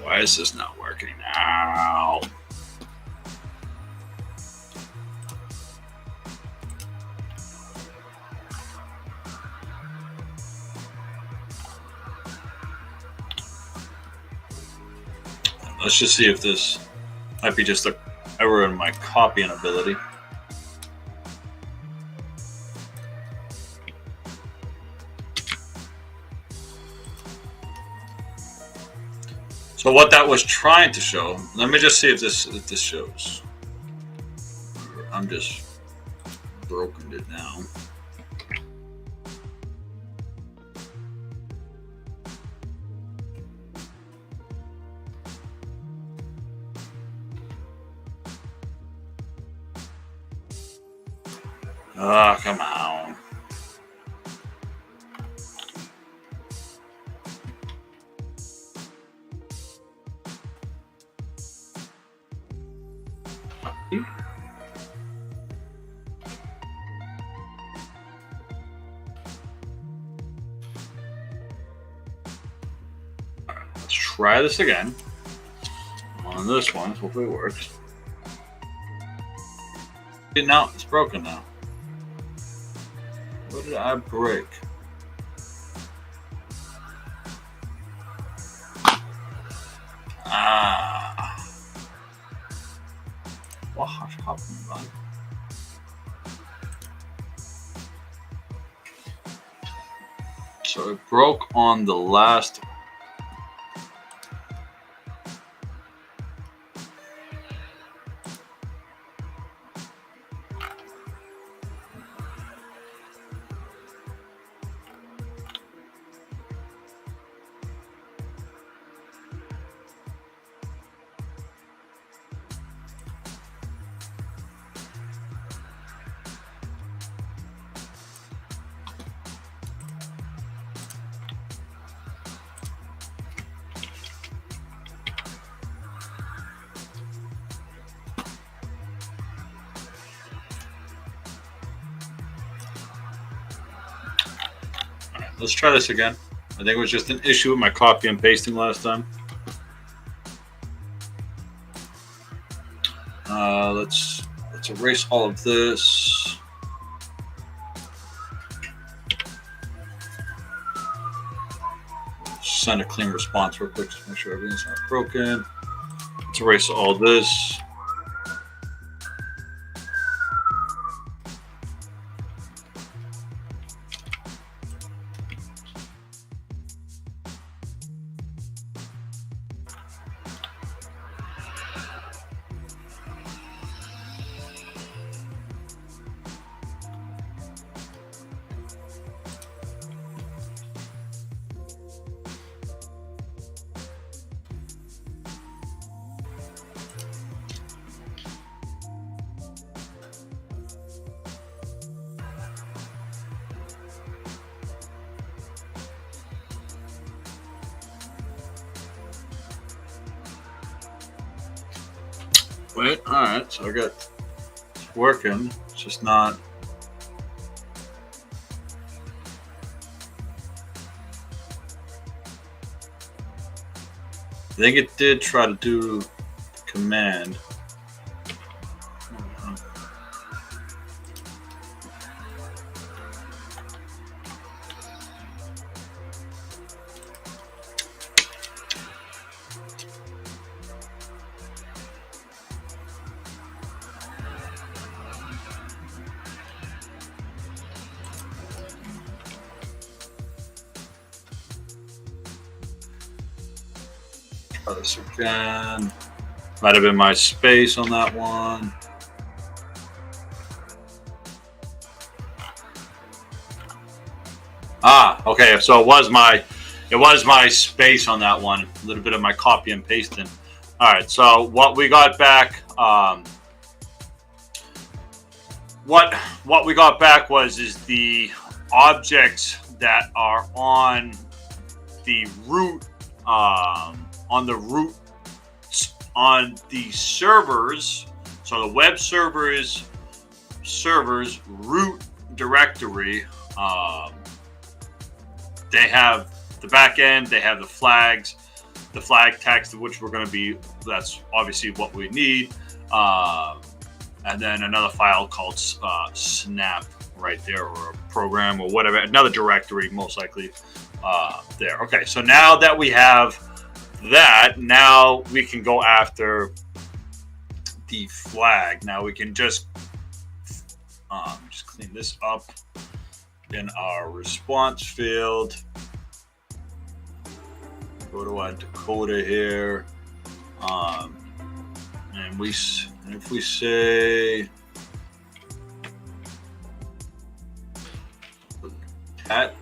Why is this not working now? Let's just see if this might be just an error in my copying ability. So what that was trying to show, let me just see if this shows. I'm just broken it now. Oh, come on. Let's try this again. on this one. Hopefully it works. See, now it's broken now. What did I break? What happened, man? So it broke on the last. Let's try this again. I think it was just an issue with my copy and pasting last time. Let's erase all of this. Send a clean response real quick to make sure everything's not broken. Let's erase all this. Wait, alright, so I got it's working, it's just not. I think it did try to do the command. Try this again. Might have been my space on that one. Okay. So it was my space on that one. A little bit of my copy and pasting. All right. So what we got back, what we got back is the objects that are on the root. On the servers, so the web servers root directory, they have the back end, they have the flags, the flag text, which we're going to be, that's obviously what we need, and then another file called snap right there, or a program or whatever, another directory most likely there. Okay, so now that we have that, now we can go after the flag. Now we can just clean this up in our response field. Go to our decoder here, and if we say cat.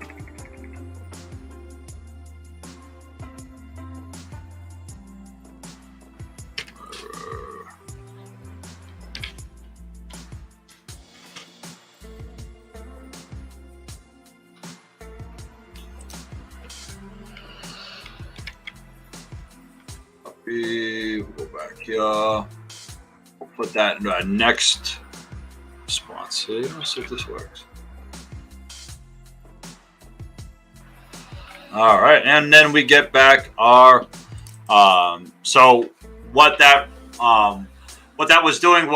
We'll go back here. We'll put that in our next response here. Let's see if this works. All right, and then we get back our. So what that was doing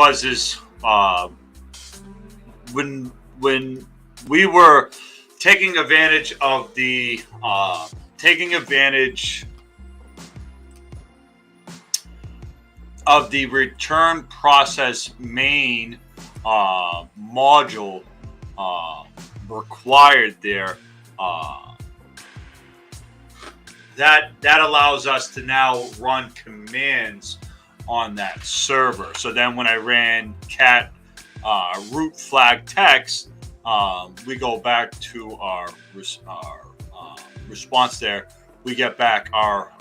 when we were taking advantage of the return process main module required there. That allows us to now run commands on that server. So then when I ran cat root flag text, we go back to our response there. We get back our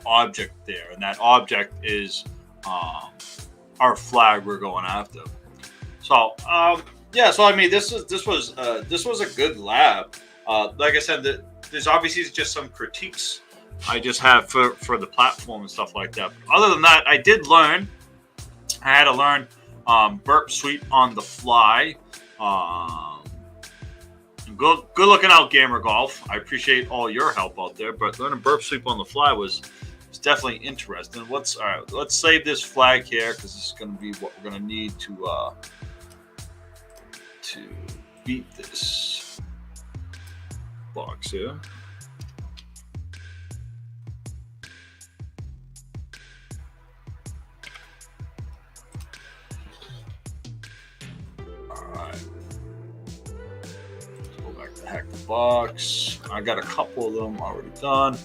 object there, and that object is our flag we're going after. So yeah, so I mean, this was a good lab. Like I said, there's obviously just some critiques I just have for the platform and stuff like that. But other than that, I had to learn burp sweep on the fly. Good looking out, Gamer Golf. I appreciate all your help out there, but learning burp sweep on the fly was definitely interesting. All right, let's save this flag here, because this is going to be what we're going to need to beat this box here. Hack the box. I got a couple of them already done.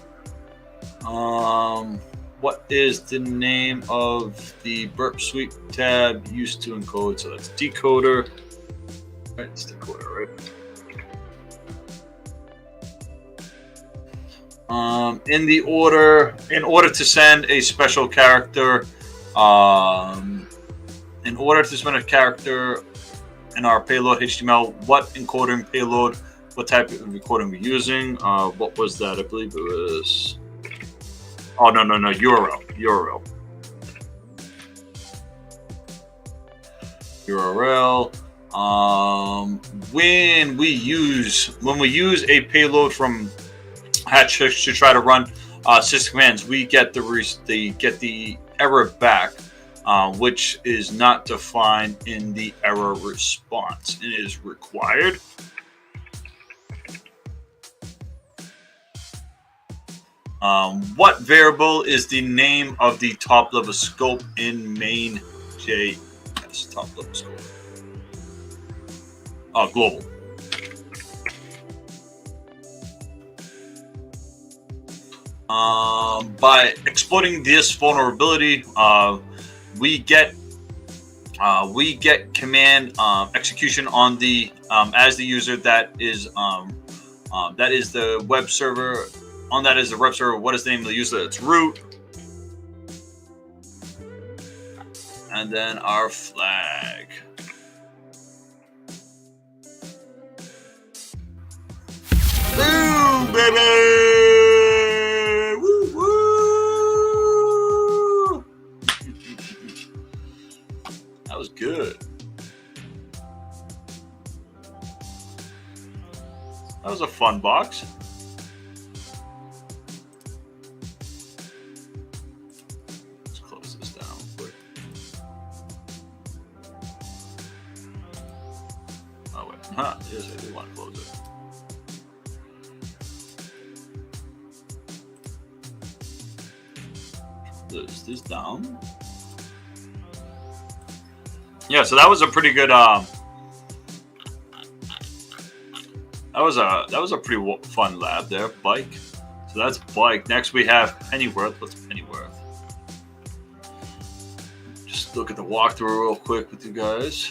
What is the name of the burp sweep tab used to encode? So that's decoder. Right, it's decoder, right? In order to send a special character, in order to send a character in our payload HTML, what encoding payload? What type of encoding we're using? What was that? I believe it was. Oh no, URL. When we use a payload from Hatch to try to run sys commands, we get the error back, which is not defined in the error response. It is required. What variable is the name of the top level scope in main.js? Top level scope. Global. By exploiting this vulnerability, we get command execution on the as the user. That is the web server. On that is the web server. What is the name of the user? It's root. And then our flag. Boom, baby! Woo, woo! That was good. That was a fun box. Yes, I do want to close it. Is this down? Yeah, so that was a pretty good. That was a pretty fun lab there. Bike. So that's bike. Next we have Pennyworth. What's Pennyworth? Just look at the walkthrough real quick with you guys.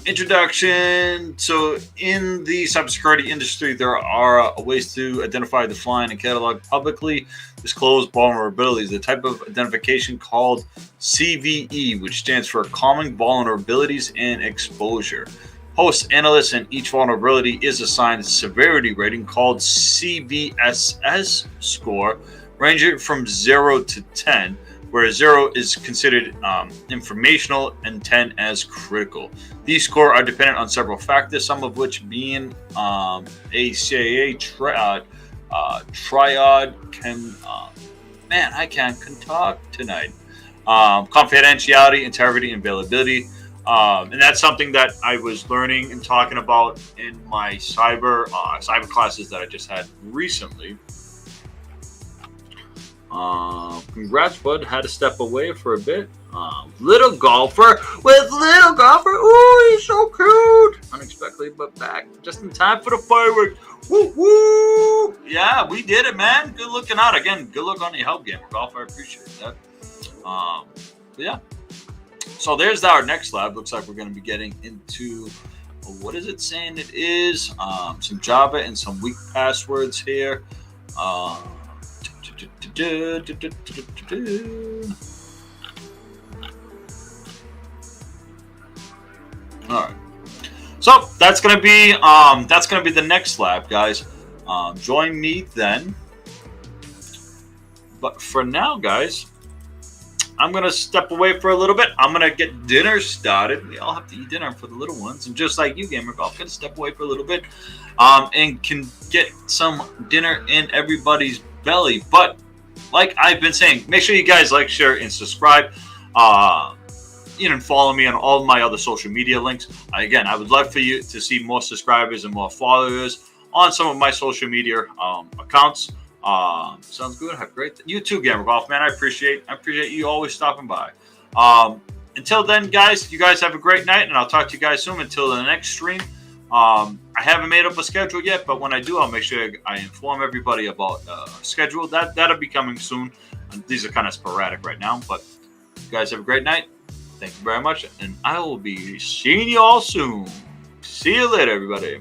Introduction. So in the cybersecurity industry, there are ways to identify, define, and catalog publicly disclosed vulnerabilities. The type of identification called CVE, which stands for Common Vulnerabilities and Exposure. Host analysts, and each vulnerability is assigned a severity rating called CVSS score, ranging from 0 to 10. Where 0 is considered informational and 10 as critical. These scores are dependent on several factors, some of which being a CIA triad Man, I can talk tonight. Confidentiality, integrity, and availability. And that's something that I was learning and talking about in my cyber classes that I just had recently. Congrats, bud. Had to step away for a bit. Little golfer with little golfer. Ooh, he's so cute. Unexpectedly, but back just in time for the fireworks. Woo woo! Yeah, we did it, man. Good looking out again. Good look on your help game, golf. I appreciate that. Yeah. So there's our next lab. Looks like we're going to be getting into what is it saying it is? Some Java and some weak passwords here. All right. So that's gonna be the next lab, guys. Join me then. But for now, guys, I'm gonna step away for a little bit. I'm gonna get dinner started. We all have to eat dinner for the little ones, and just like you, Gamer Golf, gonna step away for a little bit, and can get some dinner in everybody's belly. But like I've been saying, make sure you guys like, share, and subscribe. And follow me on all my other social media links. Again, I would love for you to see more subscribers and more followers on some of my social media accounts. Sounds good. Have a great you too, Gamer Golf, man. I appreciate you always stopping by. Until then, guys, you guys have a great night, and I'll talk to you guys soon. Until the next stream. I haven't made up a schedule yet, but when I do, I'll make sure I inform everybody about schedule. That'll be coming soon. And these are kind of sporadic right now, but you guys have a great night. Thank you very much, and I will be seeing you all soon. See you later, everybody.